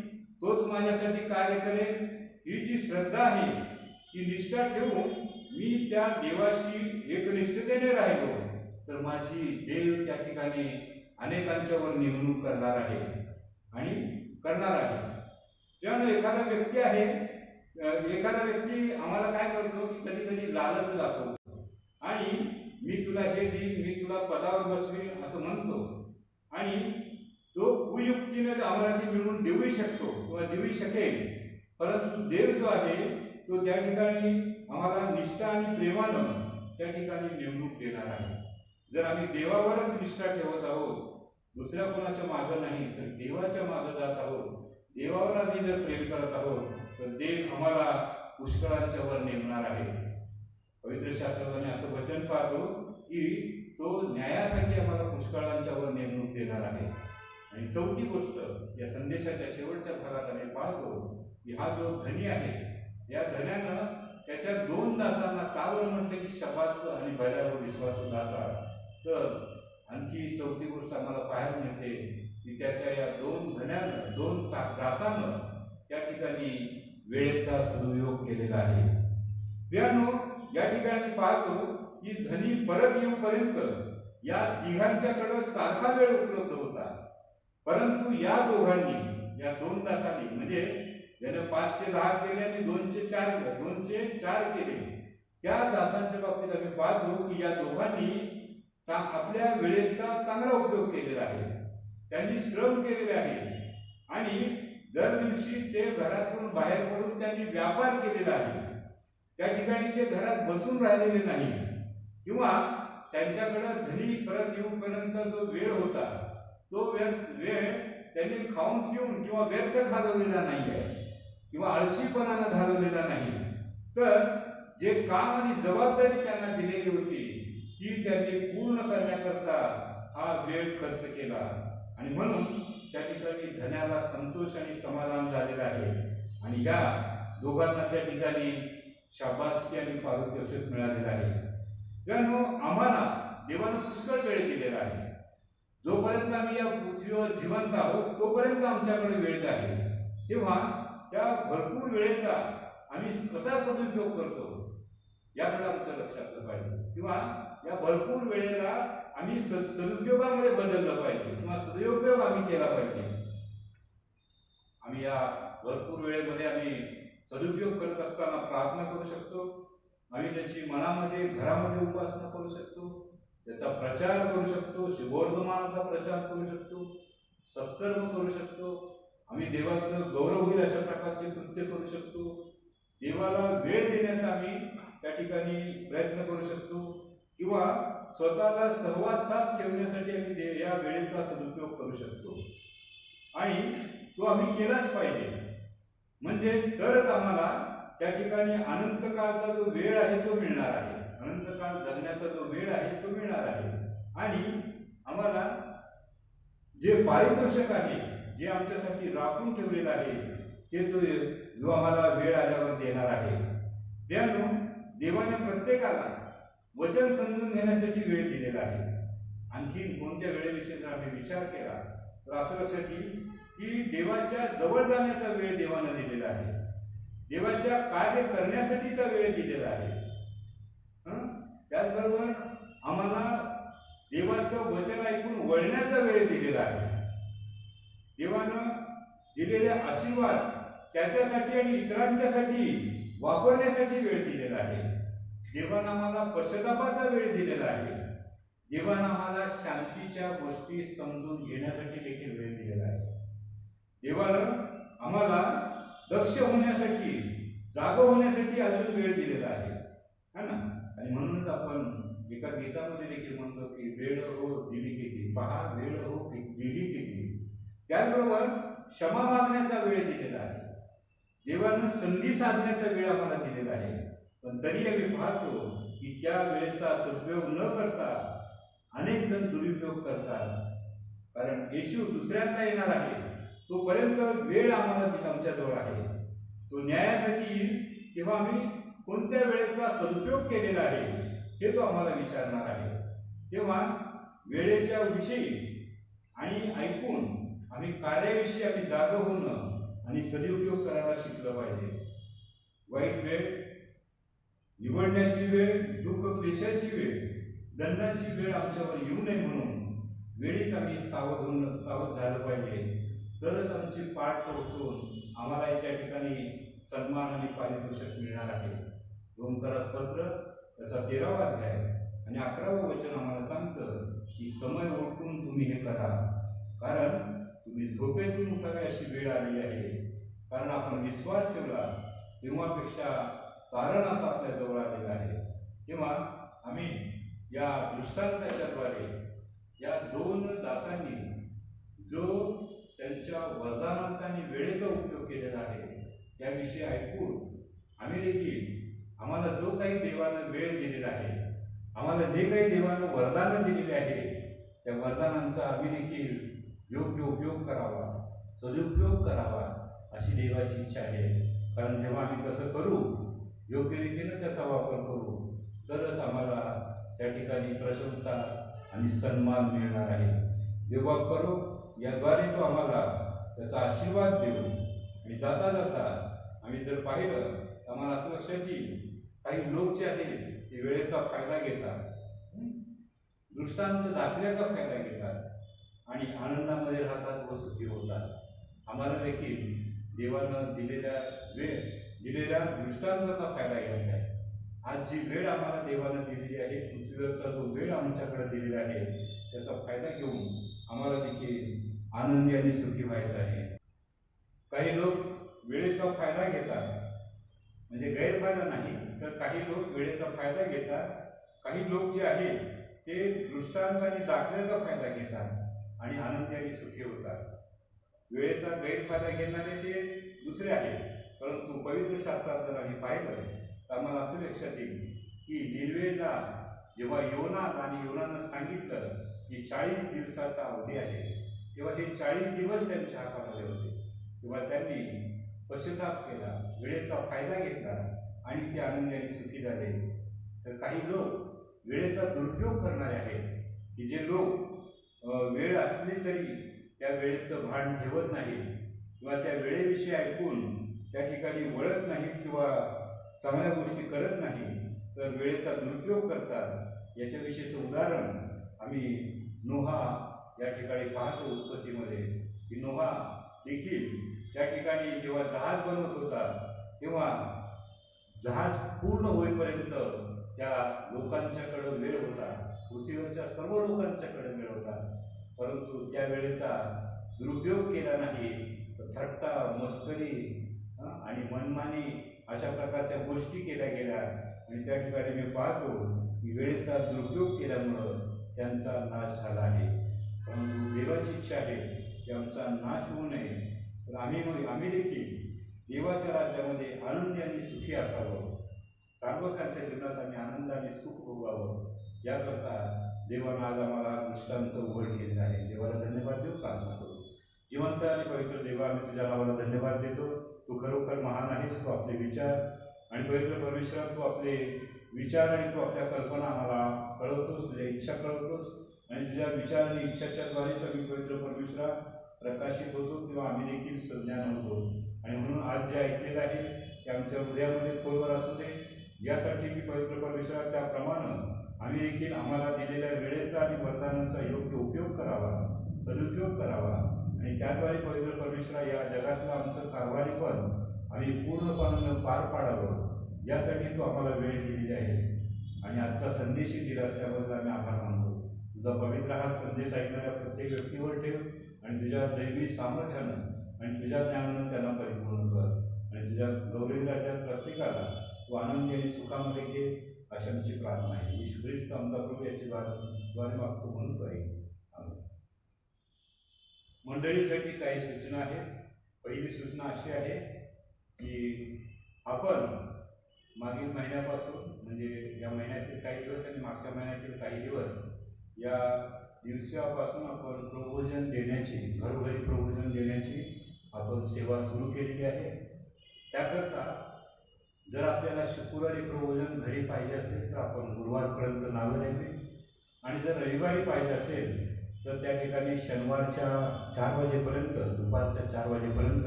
तोच माझ्यासाठी कार्य करेल, ही जी श्रद्धा आहे ती निष्ठा ठेवून मी त्या देवाशी एकनिष्ठतेने राहिलो तर माझी देव त्या ठिकाणी अनेकांच्यावर नेमणूक करणार आहे आणि करणार आहे. त्यामुळे एखादा व्यक्ती आम्हाला काय करतो की कधी कधी लालच दाखवतो आणि मी तुला हे देईन, मी तुला पदावर बसवेन असं म्हणतो, आणि तो कुयुक्तीने आम्हाला ती मिळवून देऊही शकतो किंवा देऊही शकेल. परंतु देव जो आहे तो त्या ठिकाणी आम्हाला निष्ठा आणि प्रेमानं त्या ठिकाणी नेमणूक देणार आहे. जर आम्ही देवावरच निष्ठा ठेवत आहोत, दुसऱ्या कोणाच्या मागं नाही तर देवाच्या मागं जात आहोत, देवावर आधी जर प्रेम करत आहोत तर देव आम्हाला पुष्कळांच्या वर नेमणार आहे. पवित्र शास्त्राने असं वचन पाहतो की तो न्यायासाठी आम्हाला पुष्कळांच्या वर नेमणूक देणार आहे. आणि चौथी गोष्ट या संदेशाच्या शेवटच्या भागात आम्ही पाहतो की हा जो धनी आहे या धन्यानं त्याच्या 2 दासांना का बरं म्हटलं की शबास आणि भल्यावर विश्वासू दासा. तर आणखी चौथी गोष्ट आम्हाला पाहायला मिळते की त्याच्या या 2 दासानं त्या ठिकाणी वेळेचा सदुपयोग केलेला आहे. प्रियानो, या ठिकाणी पाहतो की धनी परत येऊपर्यंत या तिघांच्याकडे सारखा वेळ उपलब्ध होता, परंतु या दोघांनी, या 2 दासांनी, म्हणजे ज्याने 5चे 10 केले आणि 2चे 4 केले, त्या दासांच्या बाबतीत आम्ही पाहतो की या दोघांनी आपल्या वेळेचा चांगला उपयोग केलेला आहे. त्यांनी श्रम केलेले आहे आणि दर दिवशी ते घरातून बाहेर पडून त्यांनी व्यापार केलेला आहे. त्या ठिकाणी ते घरात बसून राहिलेले नाही किंवा त्यांच्याकडे धनी परत येऊपर्यंत जो वेळ होता तो वेळ त्यांनी खाऊन पिऊन किंवा व्यर्थ घालवलेला नाही आहे किंवा आळशीपणानं घालवलेला नाही, तर जे काम आणि जबाबदारी त्यांना दिलेली होती ती त्यांनी पूर्ण करण्याकरता हा वेळ खर्च केला आणि म्हणून त्या ठिकाणी धन्याला संतोष आणि समाधान झालेलं आहे आणि या दोघांना त्या ठिकाणी शाबासकी आणि पारितोषिक मिळालेलं आहे. त्यामुळे आम्हाला देवानं पुष्कळ वेळ दिलेला आहे. जोपर्यंत आम्ही या पृथ्वीवर जिवंत आहोत तोपर्यंत आमच्याकडे वेळ आहे. तेव्हा त्या भरपूर वेळेचा आम्ही कसा सदुपयोग करतो याकडे आमचं लक्ष असलं पाहिजे किंवा या भरपूर वेळेला आम्ही सदुपयोगामध्ये बदललं पाहिजे किंवा सदुपयोग आम्ही केला पाहिजे. आम्ही या भरपूर वेळेमध्ये आम्ही सदुपयोग करत असताना प्रार्थना करू शकतो. आम्ही त्याची मनामध्ये घरामध्ये उपासना करू शकतो, त्याचा प्रचार करू शकतो, शुभवर्तमानाचा प्रचार करू शकतो, सत्कर्म करू शकतो. आम्ही देवाचं गौरव होईल अशा प्रकारचे कृत्य करू शकतो. देवाला वेळ देण्याचा आम्ही त्या ठिकाणी प्रयत्न करू शकतो किंवा स्वतःला सहवासात ठेवण्यासाठी आम्ही या वेळेचा सदुपयोग करू शकतो आणि तो आम्ही केलाच पाहिजे. म्हणजे तरच आम्हाला त्या ठिकाणी अनंत काळचा जो वेळ आहे तो मिळणार आहे, अनंत काळ जगण्याचा जो वेळ आहे तो मिळणार आहे आणि आम्हाला जे पारितोषिक आहे जे आमच्यासाठी राखून ठेवलेलं आहे ते जो आम्हाला वेळ आल्यावर देणार आहे. त्यामुळे देवाने प्रत्येकाला वचन समजून घेण्यासाठी वेळ दिलेला आहे. आणखी कोणत्या वेळेविषयी जर आम्ही विचार केला तर असं लक्षात येईल की देवाच्या जवळ जाण्याचा वेळ देवाने दिलेला आहे, देवाच्या कार्य करण्यासाठीचा वेळ दिलेला आहे. त्याचबरोबर आम्हाला देवाचं वचन ऐकून वळण्याचा वेळ दिलेला आहे. देवानं दिलेले आशीर्वाद त्याच्यासाठी आणि इतरांच्यासाठी वापरण्यासाठी वेळ दिलेला आहे. देवानं आम्हाला पश्चातापाचा वेळ दिलेला आहे. देवानं आम्हाला शांतीच्या गोष्टी समजून घेण्यासाठी देखील वेळ दिलेला आहे. देवानं आम्हाला दक्ष होण्यासाठी, जाग होण्यासाठी अजून वेळ दिलेला आहे, है ना. आणि म्हणूनच आपण एका गीतामध्ये देखील म्हणतो की वेळ हो दिली किती, पहा वेळ हो दिली किती. त्याचबरोबर क्षमा मागण्याचा वेळ दिलेला आहे. देवानं संधी साधण्याचा वेळ आम्हाला दिलेला आहे. पण तरी आम्ही पाहतो की त्या वेळेचा सदुपयोग न करता अनेक जण दुरुपयोग करतात. कारण येशू दुसऱ्यांदा येणार आहे तोपर्यंत वेळ आम्हाला आमच्याजवळ आहे. तो न्यायासाठी येईल तेव्हा आम्ही कोणत्या वेळेचा सदुपयोग केलेला आहे हे तो आम्हाला विचारणार आहे. तेव्हा वेळेच्या विषयी आणि ऐकून आम्ही कार्याविषयी आम्ही जाग होणं आणि सदुपयोग करायला शिकलं पाहिजे. वाईट वेळ, निवडण्याची वेळ, दुःख क्लेशाची वेळ, दंडाची वेळ आमच्यावर येऊ नये म्हणून वेळीच आम्ही सावध झालं पाहिजे. तरच आमची पाठ उठून आम्हाला त्या ठिकाणी सन्मान आणि पारितोषिक मिळणार आहे. रोमकरास पत्र त्याचा 13वा अध्याय आणि 11वं वचन आम्हाला सांगतं की समय ओळखून तुम्ही हे करा, कारण तुम्ही झोपेतून उठावे अशी वेळ आलेली आहे. कारण आपण विश्वास ठेवला तेव्हापेक्षा तारण आता आपल्या जवळ आलेलं आहे. तेव्हा आम्ही या दृष्टांताच्याद्वारे या दोन दासांनी जो त्यांच्या वरदानाचा आणि वेळेचा उपयोग केलेला आहे त्याविषयी ऐकून आम्ही देखील आम्हाला जो काही देवानं वेळ दिलेला आहे, आम्हाला जे काही देवानं वरदानं दिलेले आहे त्या वरदानांचा आम्ही देखील योग्य उपयोग करावा, सदुपयोग करावा अशी देवाची इच्छा आहे. कारण जेव्हा आम्ही तसं करू, योग्य रीतीनं त्याचा वापर करू, तरच आम्हाला त्या ठिकाणी प्रशंसा आणि सन्मान मिळणार आहे. जेव्हा करू याद्वारे तो आम्हाला त्याचा आशीर्वाद देऊ. आणि जाता जाता आम्ही जर पाहिलं तर आम्हाला असं लक्षात येईल काही लोक जे आहेत ते वेळेचा फायदा घेतात, दृष्टांत दाखल्याचा फायदा घेतात आणि आनंदामध्ये राहतात व सुखी होतात. आम्हाला देखील देवानं दिलेल्या दृष्टांताचा फायदा घ्यायचा आहे आज जी वेळ आम्हाला देवानं दिलेली आहे, पृथ्वीवरचा जो वेळ आमच्याकडे दिलेला आहे, त्याचा फायदा घेऊन आम्हाला देखील आनंदी आणि सुखी व्हायचं आहे. काही लोक वेळेचा फायदा घेतात, म्हणजे गैरफायदा नाही, तर काही लोक वेळेचा फायदा घेतात. काही लोक जे आहेत ते दृष्टांत आणि दाखल्याचा फायदा घेतात आणि आनंदी आणि सुखी होतात. वेळेचा गैरफायदा घेणारे ते दुसरे आहेत. परंतु पवित्र शास्त्रात जर आम्ही पाहिलं तर आम्हाला असं लक्षात येईल की निनवेला जेव्हा योना आणि योनानं सांगितलं की 40 दिवसाचा अवधी आहे, तेव्हा हे 40 दिवस त्यांच्या हातामध्ये होते. तेव्हा त्यांनी पश्चाताप केला, वेळेचा फायदा घेतला आणि ते आनंदी आणि सुखी झाले. तर काही लोक वेळेचा दुरुपयोग करणारे आहेत की जे लोक वेळ असली तरी त्या वेळेचं भान ठेवत नाही किंवा त्या वेळेविषयी ऐकून त्या ठिकाणी वळत नाहीत किंवा चांगल्या गोष्टी करत नाही, तर वेळेचा दुरुपयोग करतात. याच्याविषयीचं उदाहरण आम्ही नोहा या ठिकाणी पाहतो उत्पत्तीमध्ये, की नोहा देखील त्या ठिकाणी जेव्हा जहाज बनवत होता तेव्हा जहाज पूर्ण होईपर्यंत त्या लोकांच्याकडे वेळ होता, पृथ्वीवरच्या सर्व लोकांच्याकडे वेळ होता. परंतु त्या वेळेचा दुरुपयोग केला नाही, तर थट्टा मस्करी आणि मनमानी अशा प्रकारच्या गोष्टी केल्या गेल्या आणि त्या ठिकाणी मी पाहतो की वेळेचा दुरुपयोग केल्यामुळं त्यांचा नाश झाला आहे. परंतु देवाची इच्छा आहे की आमचा नाश होऊ नये, तर आम्ही देखील देवाच्या राज्यामध्ये आनंदी आणि सुखी असावं, सार्वकांच्या जीवनात आम्ही आनंद आणि सुख भोगावं, याकरता देवानं आज आम्हाला दृष्टांत उघड केलेला आहे. देवाला धन्यवाद देऊ, प्रार्थना करू. जिवंत आणि पवित्र देवा, आम्ही तुझ्या नावाला धन्यवाद देतो. तू खरोखर महान आहेस. तू आपले विचार आणि पवित्र परमेश्वरा, तू आपले विचार आणि तू आपल्या कल्पना आम्हाला कळवतोस, तुझ्या इच्छा कळवतोस आणि तुझ्या विचार आणि इच्छाच्या द्वारेच आम्ही पवित्र परमेश्वरा प्रकाशित होतो किंवा आम्ही देखील सज्ञान होतो. आणि म्हणून आज जे ऐकलेलं आहे ते आमच्या हृदयामध्ये खोलवर असू दे, यासाठी मी पवित्र परमेश्वरा त्याप्रमाणे आम्ही देखील आम्हाला दिलेल्या वेळेचा आणि वरदानांचा योग्य उपयोग करावा, सदुपयोग करावा आणि त्याद्वारे पवित्र परमेश्वरा या जगातलं आमचं कारभारी पण आम्ही पूर्णपणानं पार पाडावं, यासाठी तू आम्हाला वेळ दिलेली आहेस आणि आजचा संदेशही दिलास, त्याबद्दल आम्ही आभार मानतो. तुझा पवित्र हा संदेश ऐकणाऱ्या प्रत्येक व्यक्तीवर ठेव आणि तुझ्या दैवी सामर्थ्यानं आणि तुझ्या ज्ञानानं त्यांना परिपूर्ण कर आणि तुझ्या गौरवी राज्यात प्रत्येकाला तू आनंदी आणि सुखामध्ये घे, अशी आमची प्रार्थना आहे. येशू ख्रिस्त आमचा प्रभू याची द्वारे मागतो म्हणून करेल. मंडळीसाठी काही सूचना आहेत. पहिली सूचना अशी आहे की आपण मागील महिन्यापासून, म्हणजे या महिन्यातील काही दिवस आणि मागच्या महिन्यातील काही दिवस, या दिवसापासून आपण प्रबोधन देण्याची, घरोघरी प्रबोधन देण्याची आपण सेवा सुरू केलेली आहे. त्याकरता जर आपल्याला शुक्रवारी प्रबोधन घरी पाहिजे असेल तर आपण गुरुवारपर्यंत नावं द्यावी आणि जर रविवारी पाहिजे असेल तर त्या ठिकाणी शनिवारच्या 4 वाजेपर्यंत, दुपारच्या 4 वाजेपर्यंत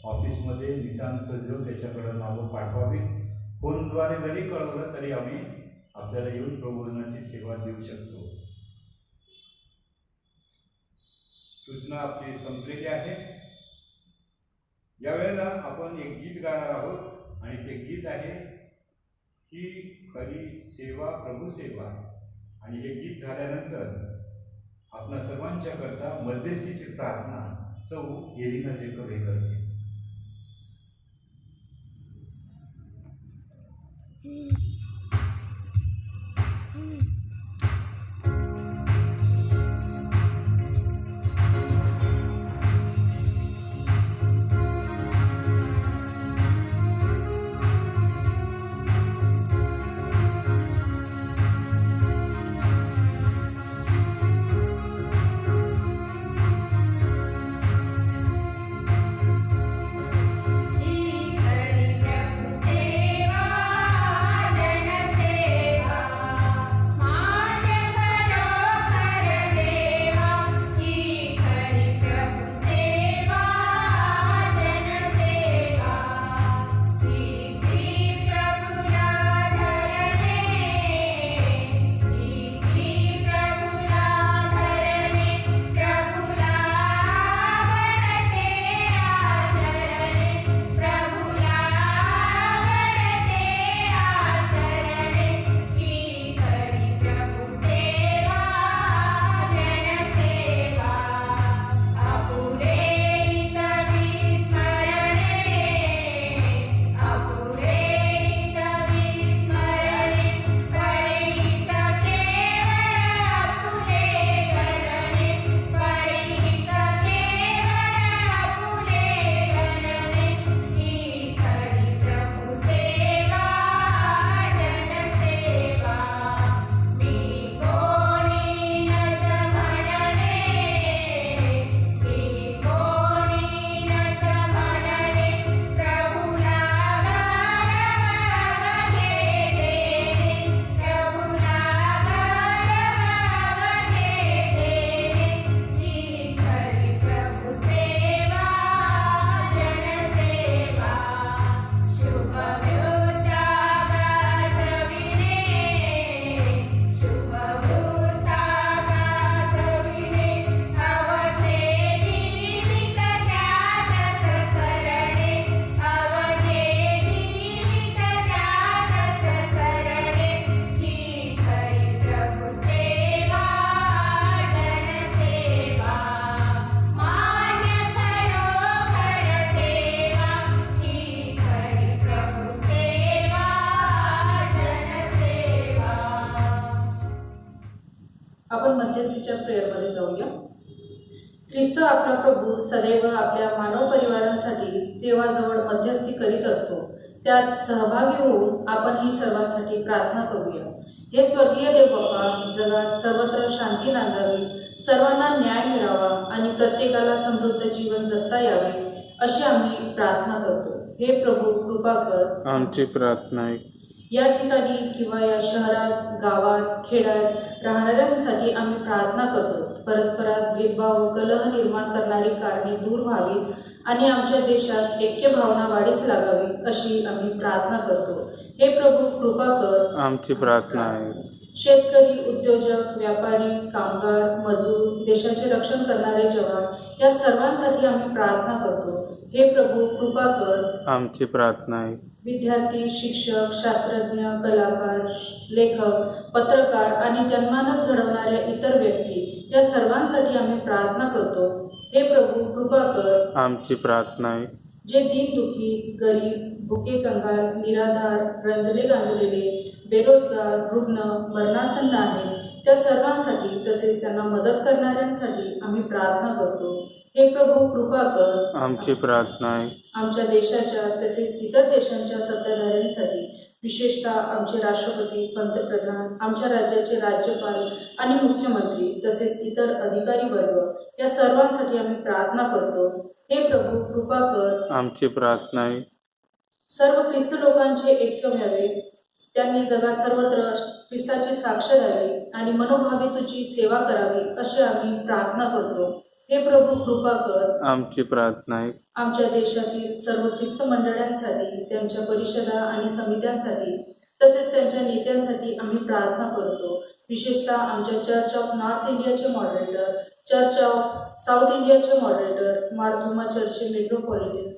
ऑफिसमध्ये नितांत लोक याच्याकडं नावं पाठवावी. फोनद्वारे जरी कळवलं तरी आम्ही आपल्याला येऊन प्रबोधनाची सेवा देऊ शकतो. सूचना आपली संपलेली आहे. यावेळेला आपण एक गीत गाणार आहोत आणि ते गीत आहे ही खरी सेवा प्रभू सेवा. आणि हे गीत झाल्यानंतर आपणा सर्वांच्या करता मध्यस्थीची प्रार्थना सौ एरिना जेकब हे करते. ही खरी प्रभु सेवा ख्रिस्त आपला प्रभू सदैव आपल्या मानव परिवारांसाठी देवाजवळ मध्यस्थी करीत असतो. त्यात सहभागी होऊन आपण ही सर्वांसाठी प्रार्थना करूया. हे स्वर्गीय देव बाप्पा, जगात सर्वत्र शांती नांदावी, सर्वांना न्याय मिळावा आणि प्रत्येकाला समृद्ध जीवन जगता यावे अशी आम्ही प्रार्थना करतो. हे प्रभू कृपा कर. आमची प्रार्थना ऐक. या ठिकाणी किंवा या शहरात, गावात, खेड्यात राहणाऱ्यांसाठी आम्ही प्रार्थना करतो. परस्परात भेदभाव व कलह निर्माण करणारी कारणे दूर व्हावीत आणि आमच्या देशात ऐक्य भावना वाढीस लागावी अशी आम्ही प्रार्थना करतो. हे प्रभू कृपा कर. आमची प्रार्थना आहे. शेतकरी, उद्योजक, व्यापारी, कामगार, मजूर, देशाचे रक्षण करणारे जवान या सर्वांसाठी आम्ही प्रार्थना करतो. हे प्रभू कृपा कर. आमची प्रार्थना आहे. विद्यार्थी, शिक्षक, शास्त्रज्ञ, कलाकार, लेखक, पत्रकार आणि जन्मानच घडवणाऱ्या इतर व्यक्ती या सर्वांसाठी आम्ही प्रार्थना करतो. हे प्रभू कृपा कर. आमची प्रार्थना आहे. जे दीनदुखी, गरीब, भुके, कंगाल, निराधार, रंजले गांजलेले, बेरोजगार, रुग्ण, मरणासन्न आहेत त्या सर्वांसाठी तसेच त्यांना मदत करणाऱ्यांसाठी आम्ही प्रार्थना करतो. हे प्रभू कृपा कर. आमची प्रार्थना आहे. आमच्या देशाच्या तसेच इतर देशांच्या सत्ताधाऱ्यांसाठी, विशेषतः आमचे राष्ट्रपती, पंतप्रधान, आमच्या राज्याचे राज्यपाल आणि मुख्यमंत्री तसेच इतर अधिकारी वर्ग या सर्वांसाठी आम्ही प्रार्थना करतो. हे प्रभू कृपा कर. आमची प्रार्थना आहे. सर्व ख्रिस्त लोकांचे ऐक्य व्हावे, त्यांनी जगात सर्वत्र ख्रिस्ताची साक्ष द्यावी आणि मनोभावे तुझी सेवा करावी अशी आम्ही प्रार्थना करतो. हे प्रभू कृपा कर. आमची प्रार्थना आहे. आमच्या देशातील सर्व ख्रिस्त मंडळांसाठी, त्यांच्या परिषदा आणि समित्यांसाठी तसेच त्यांच्या नेत्यांसाठी आम्ही प्रार्थना करतो. विशेषतः आमच्या चर्च ऑफ नॉर्थ इंडियाचे मॉडरेटर, चर्च ऑफ साऊथ इंडियाचे मॉडरेटर, मारथोमा चर्चचे मेट्रोपॉलिटन,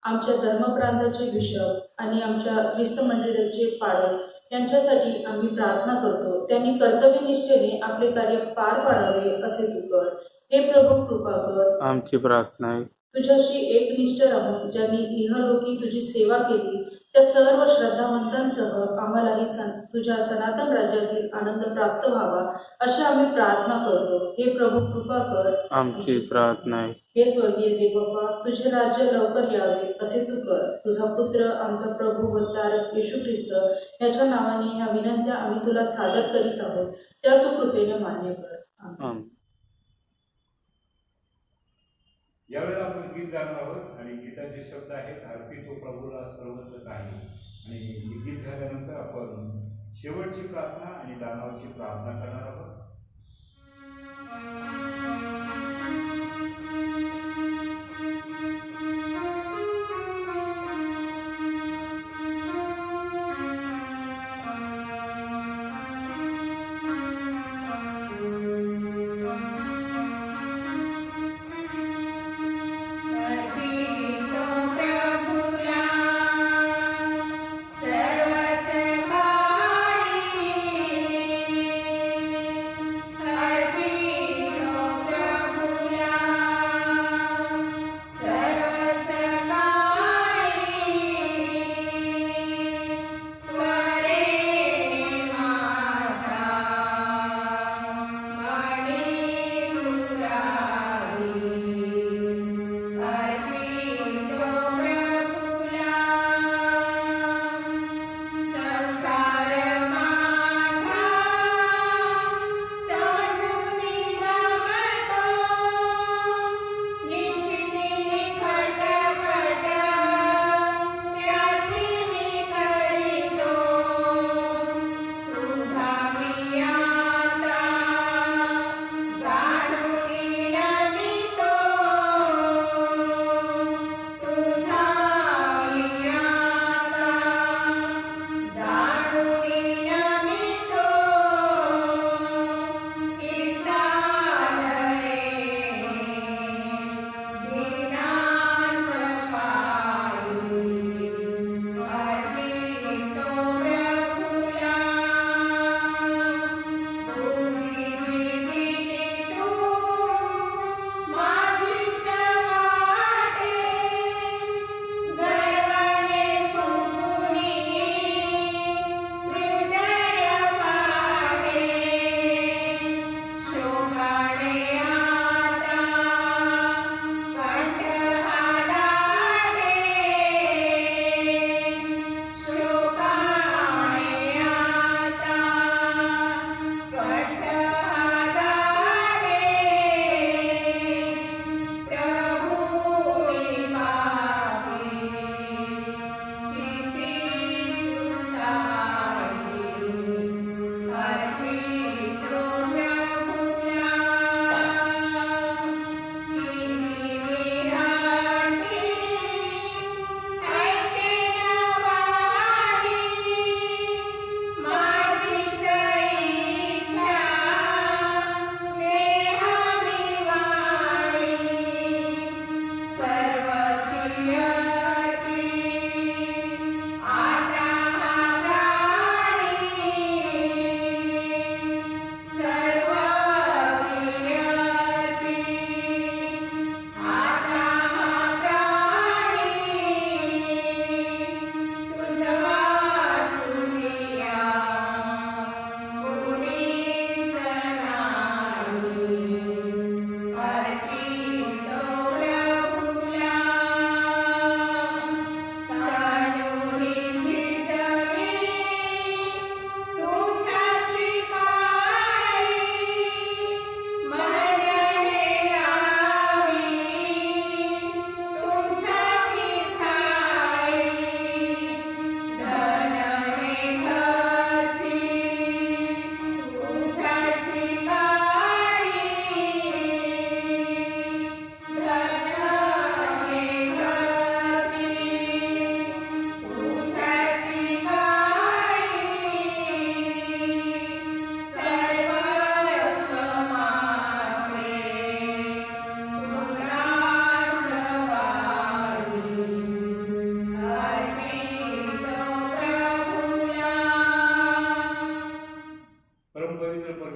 आमच्या धर्मप्रांताचे बिशप आणि आमच्या ख्रिस्त मंडळाचे पाडक यांच्यासाठी आम्ही प्रार्थना करतो. त्यांनी कर्तव्यनिष्ठेने आपले कार्य पार पाडावे असे तू कर. हे प्रभू कृपा कर. आमची प्रार्थना आहे. तुझ्याशी एकनिष्ठ राहून ज्यांनी इहलोकी तुझी सेवा केली त्या सर्व श्रद्धावंतांसह आम्हालाही तुझ्या सनातन राज्यातील आनंद प्राप्त व्हावा अशी आम्ही प्रार्थना करतो. हे प्रभू कृपा कर. आमची प्रार्थना आहे. हे स्वर्गीय देवबाप्पा, तुझे राज्य लवकर यावे असे तू कर. तुझा पुत्र आमचा प्रभू व तारक येशू ख्रिस्त याच्या नावाने ह्या विनंत्या आम्ही तुला सादर करीत आहोत, त्या तू कृपेने मान्य कर. आमेन. यावेळेला आपण गीत गाणार आहोत आणि गीताचे शब्द आहेत अर्पितो प्रभूला सर्वच काही. आणि हे गीत झाल्यानंतर आपण शेवटची प्रार्थना आणि दानावरची प्रार्थना करणार आहोत.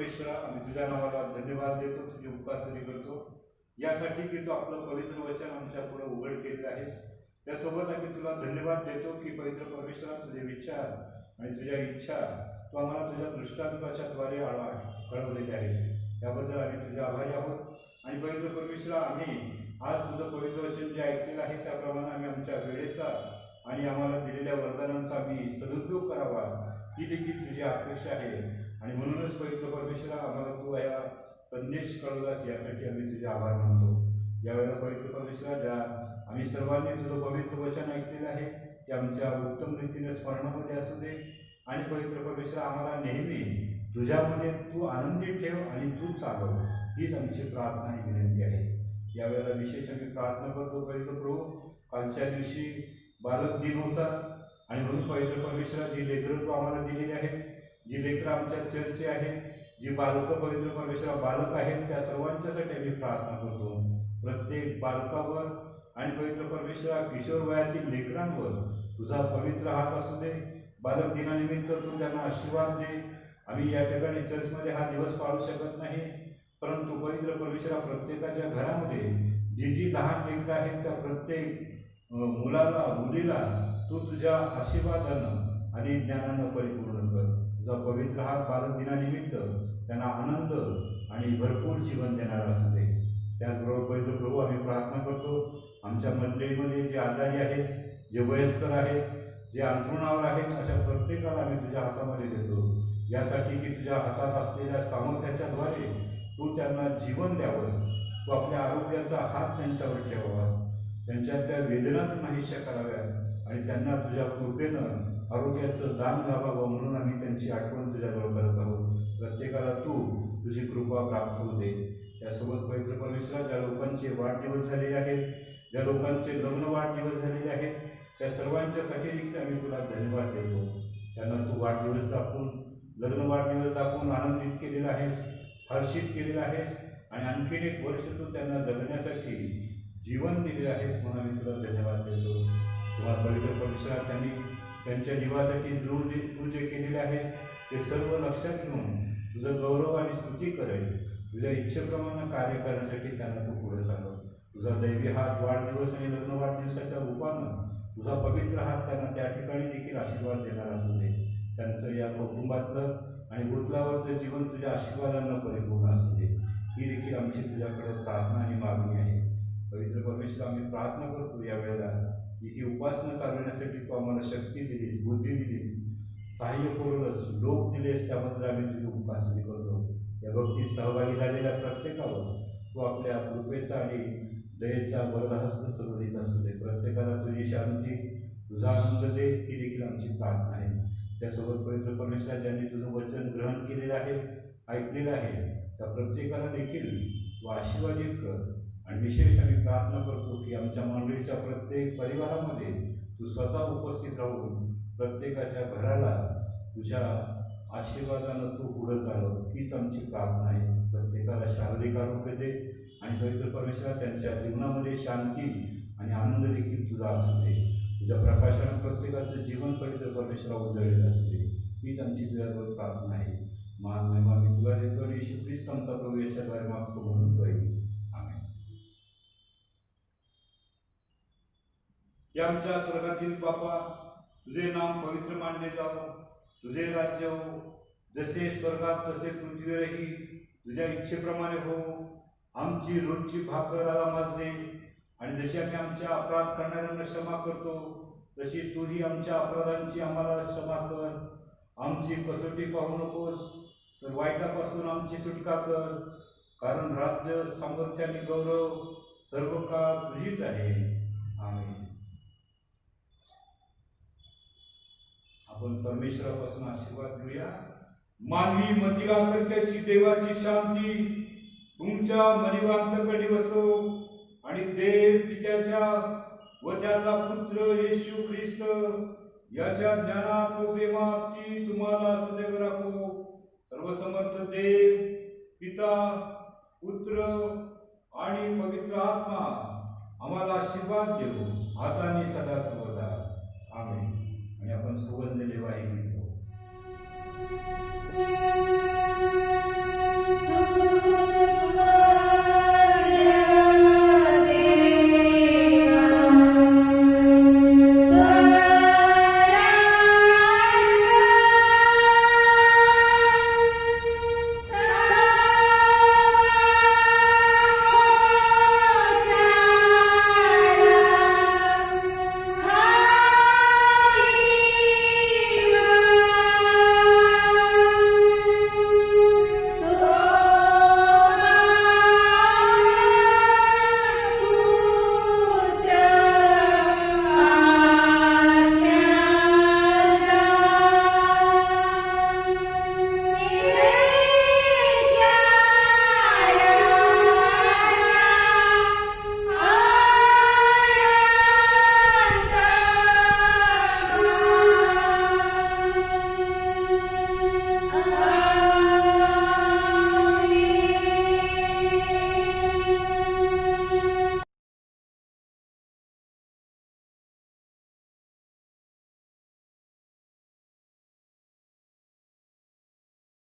परमेश्वरा, आम्ही तुझ्या नावाला धन्यवाद देतो, तुझी उपासना करतो यासाठी की तू आपलं पवित्र वचन आमच्या पुढे उघड केलेलं आहे. त्यासोबत आम्ही तुला धन्यवाद देतो की पवित्र परमेश्वरा, तुझे विचार आणि तुझ्या इच्छा तू आम्हाला तुझ्या दृष्टांताच्या द्वारे कळवलेले आहे. त्याबद्दल आम्ही तुझे आभारी आहोत. आणि पवित्र परमेश्वरा, आम्ही आज तुझं पवित्र वचन जे ऐकलेलं आहे त्याप्रमाणे आम्ही आमच्या वेळेचा आणि आम्हाला दिलेल्या वरदानांचा आम्ही सदुपयोग करावा ही देखील तुझी अपेक्षा आहे. आणि म्हणूनच पवित्र परमेश्वरा, आम्हाला तू या संदेश कळवलास यासाठी आम्ही तुझे आभार मानतो. यावेळेला पवित्र परमेश्वरा, ज्या आम्ही सर्वांनी तुझं पवित्र वचन ऐकलेलं आहे ते आमच्या उत्तम रीतीने स्मरणामध्ये असू दे. आणि पवित्र परमेश्वरा, आम्हाला नेहमी तुझ्यामध्ये तू आनंदी ठेव आणि तू चालव, हीच आमची प्रार्थना आणि विनंती आहे. यावेळेला विशेष आम्ही प्रार्थना करतो पवित्र प्रभू, कालच्या दिवशी बालक दिन होता आणि म्हणून पवित्र परमेश्वरा, जी लेकरं तू आम्हाला दिलेली आहेत, जी लेकरं आमच्या चर्चचे आहेत, जी बालकं पवित्र परमेश्वरा बालक आहेत, त्या सर्वांच्यासाठी आम्ही प्रार्थना करतो. प्रत्येक बालकावर आणि पवित्र परमेश्वरा किशोर वयातील लेकरांवर तुझा पवित्र हात असू दे. बालक दिनानिमित्त तू त्यांना आशीर्वाद दे. आम्ही या ठिकाणी चर्चमध्ये हा दिवस पाळू शकत नाही, परंतु पवित्र परमेश्वरा, प्रत्येकाच्या घरामध्ये जी जी लहान लेकरं आहेत त्या प्रत्येक मुलाला मुलीला तू तुझ्या आशीर्वादानं आणि ज्ञानानं परिपूर्ण कर. तुझा पवित्र हात बालक दिनानिमित्त त्यांना आनंद आणि भरपूर जीवन देणार असू दे. त्याचबरोबर पवित्र प्रभू, आम्ही प्रार्थना करतो आमच्या मंडळीमध्ये जे आजारी आहेत, जे वयस्कर आहेत, जे अंथरुणावर आहेत, अशा प्रत्येकाला आम्ही तुझ्या हातामध्ये देतो. यासाठी की तुझ्या हातात असलेल्या सामर्थ्याच्याद्वारे तू त्यांना जीवन द्यावंस, तू आपल्या आरोग्याचा हात त्यांच्यावर ठेवावास, त्यांच्यातल्या वेदना तू नाहीशा कराव्यात आणि त्यांना तुझ्या कृपेनं आरोग्याचं दान लावावं म्हणून आम्ही त्यांची आठवण तुझ्याजवळ करत आहोत. प्रत्येकाला तू तुझी कृपा प्राप्त होऊ दे. त्यासोबत पवित्र परमेश्वरा, ज्या लोकांचे वाढदिवस झालेले आहेत, ज्या लोकांचे लग्न वाढदिवस झालेले आहेत, त्या सर्वांच्यासाठी देखील आम्ही तुला धन्यवाद देतो. त्यांना तू वाढदिवस दाखवून, लग्न वाढदिवस दाखवून आनंदित केलेला आहेस, हर्षित केलेला आहेस आणि आणखीन एक वर्ष तू त्यांना जगण्यासाठी जीवन दिलेलं आहेस म्हणून आम्ही तुला धन्यवाद देतो. तेव्हा पवित्र परमेश्वरा, त्यांनी त्यांच्या जीवासाठी तू जे केलेले आहेस ते सर्व लक्षात घेऊन तुझं गौरव आणि स्तुती करेल. तुझ्या इच्छेप्रमाणे कार्य करण्यासाठी त्यांना तू पुढे चालव. तुझा दैवी हात वाढदिवस आणि लग्न वाढदिवसाच्या रूपानं तुझा पवित्र हात त्यांना त्या ठिकाणी देखील आशीर्वाद देणार असू दे. त्यांचं या कुटुंबातलं आणि भूतलावरचं जीवन तुझ्या आशीर्वादांना परिपूर्ण असू दे. ही देखील आमची तुझ्याकडे प्रार्थना आणि मागणी आहे. पवित्र परमेश्वर, आम्ही प्रार्थना करतो यावेळेला ही उपासना चालवण्यासाठी तू आम्हाला शक्ती दिलीस, बुद्धी दिलीस, सहाय्य पुरवलंस, लोक दिलेस, त्याबद्दल आम्ही तुझी उपासना करतो. या भक्तीत सहभागी झालेल्या प्रत्येकावर तू आपल्या कृपेचा आणि दयेचा वरदहस्त सर्वदित असू दे. प्रत्येकाला तुझी शांती, तुझा आनंद दे, ही देखील आमची प्रार्थना आहे. त्यासोबत पवित्र परमेश्वर, ज्यांनी तुझं वचन ग्रहण केलेलं आहे, ऐकलेलं आहे, त्या प्रत्येकाला देखील तू आशीर्वादित कर. आणि विशेष आम्ही प्रार्थना करतो की आमच्या मंडळीच्या प्रत्येक परिवारामध्ये तू स्वतः उपस्थित राहून प्रत्येकाच्या घराला तुझ्या आशीर्वादानं तू पुढं चालव, हीच आमची प्रार्थना आहे. प्रत्येकाला शारीरिक आरोग्य दे आणि पवित्र परमेश्वरा, त्यांच्या जीवनामध्ये शांती आणि आनंद देखील तुझा असू दे. तुझ्या प्रकाशानं प्रत्येकाचं जीवन पवित्र परमेश्वरा उजळलेलं असू दे, हीच आमची तुझ्याजवळ प्रार्थना आहे. मान महिमा मी तुला देतो आणि येशू ख्रिस्त आमचा प्रभू याच्याद्वारे मागतो म्हणून पाहिजे. आमेन. या आमच्या स्वर्गातील बापा, तुझे नाम पवित्र मानले जावो, तुझे राज्य हो, जसे स्वर्गात तसे पृथ्वीवरही तुझ्या इच्छेप्रमाणे हो. आमची रोजची भाकर आम्हाला दे आणि जशी आम्ही आमच्या अपराध करणाऱ्यांना क्षमा करतो तशी तूही आमच्या अपराधांची आम्हाला क्षमा कर. आमची कसोटी पाहू नकोस, तर वाईटापासून आमची सुटका कर, कारण राज्य, सामर्थ्य आणि गौरव सर्व काळ तुझीच आहे. आमेन. आपण परमेश्वरापासून आशीर्वाद घेऊया. मानवी मतीला तशी देवाची शांती तुमच्या मनिवांतकडे वसो आणि देव पित्याच्या व त्याचा पुत्र येशू ख्रिस्त याच्या ज्ञानात व प्रेमात ती तुम्हाला सदैव राखो. सर्वसमर्थ देव, पिता, पुत्र आणि पवित्र आत्मा आम्हाला आशीर्वाद देऊ, आता आणि सदा.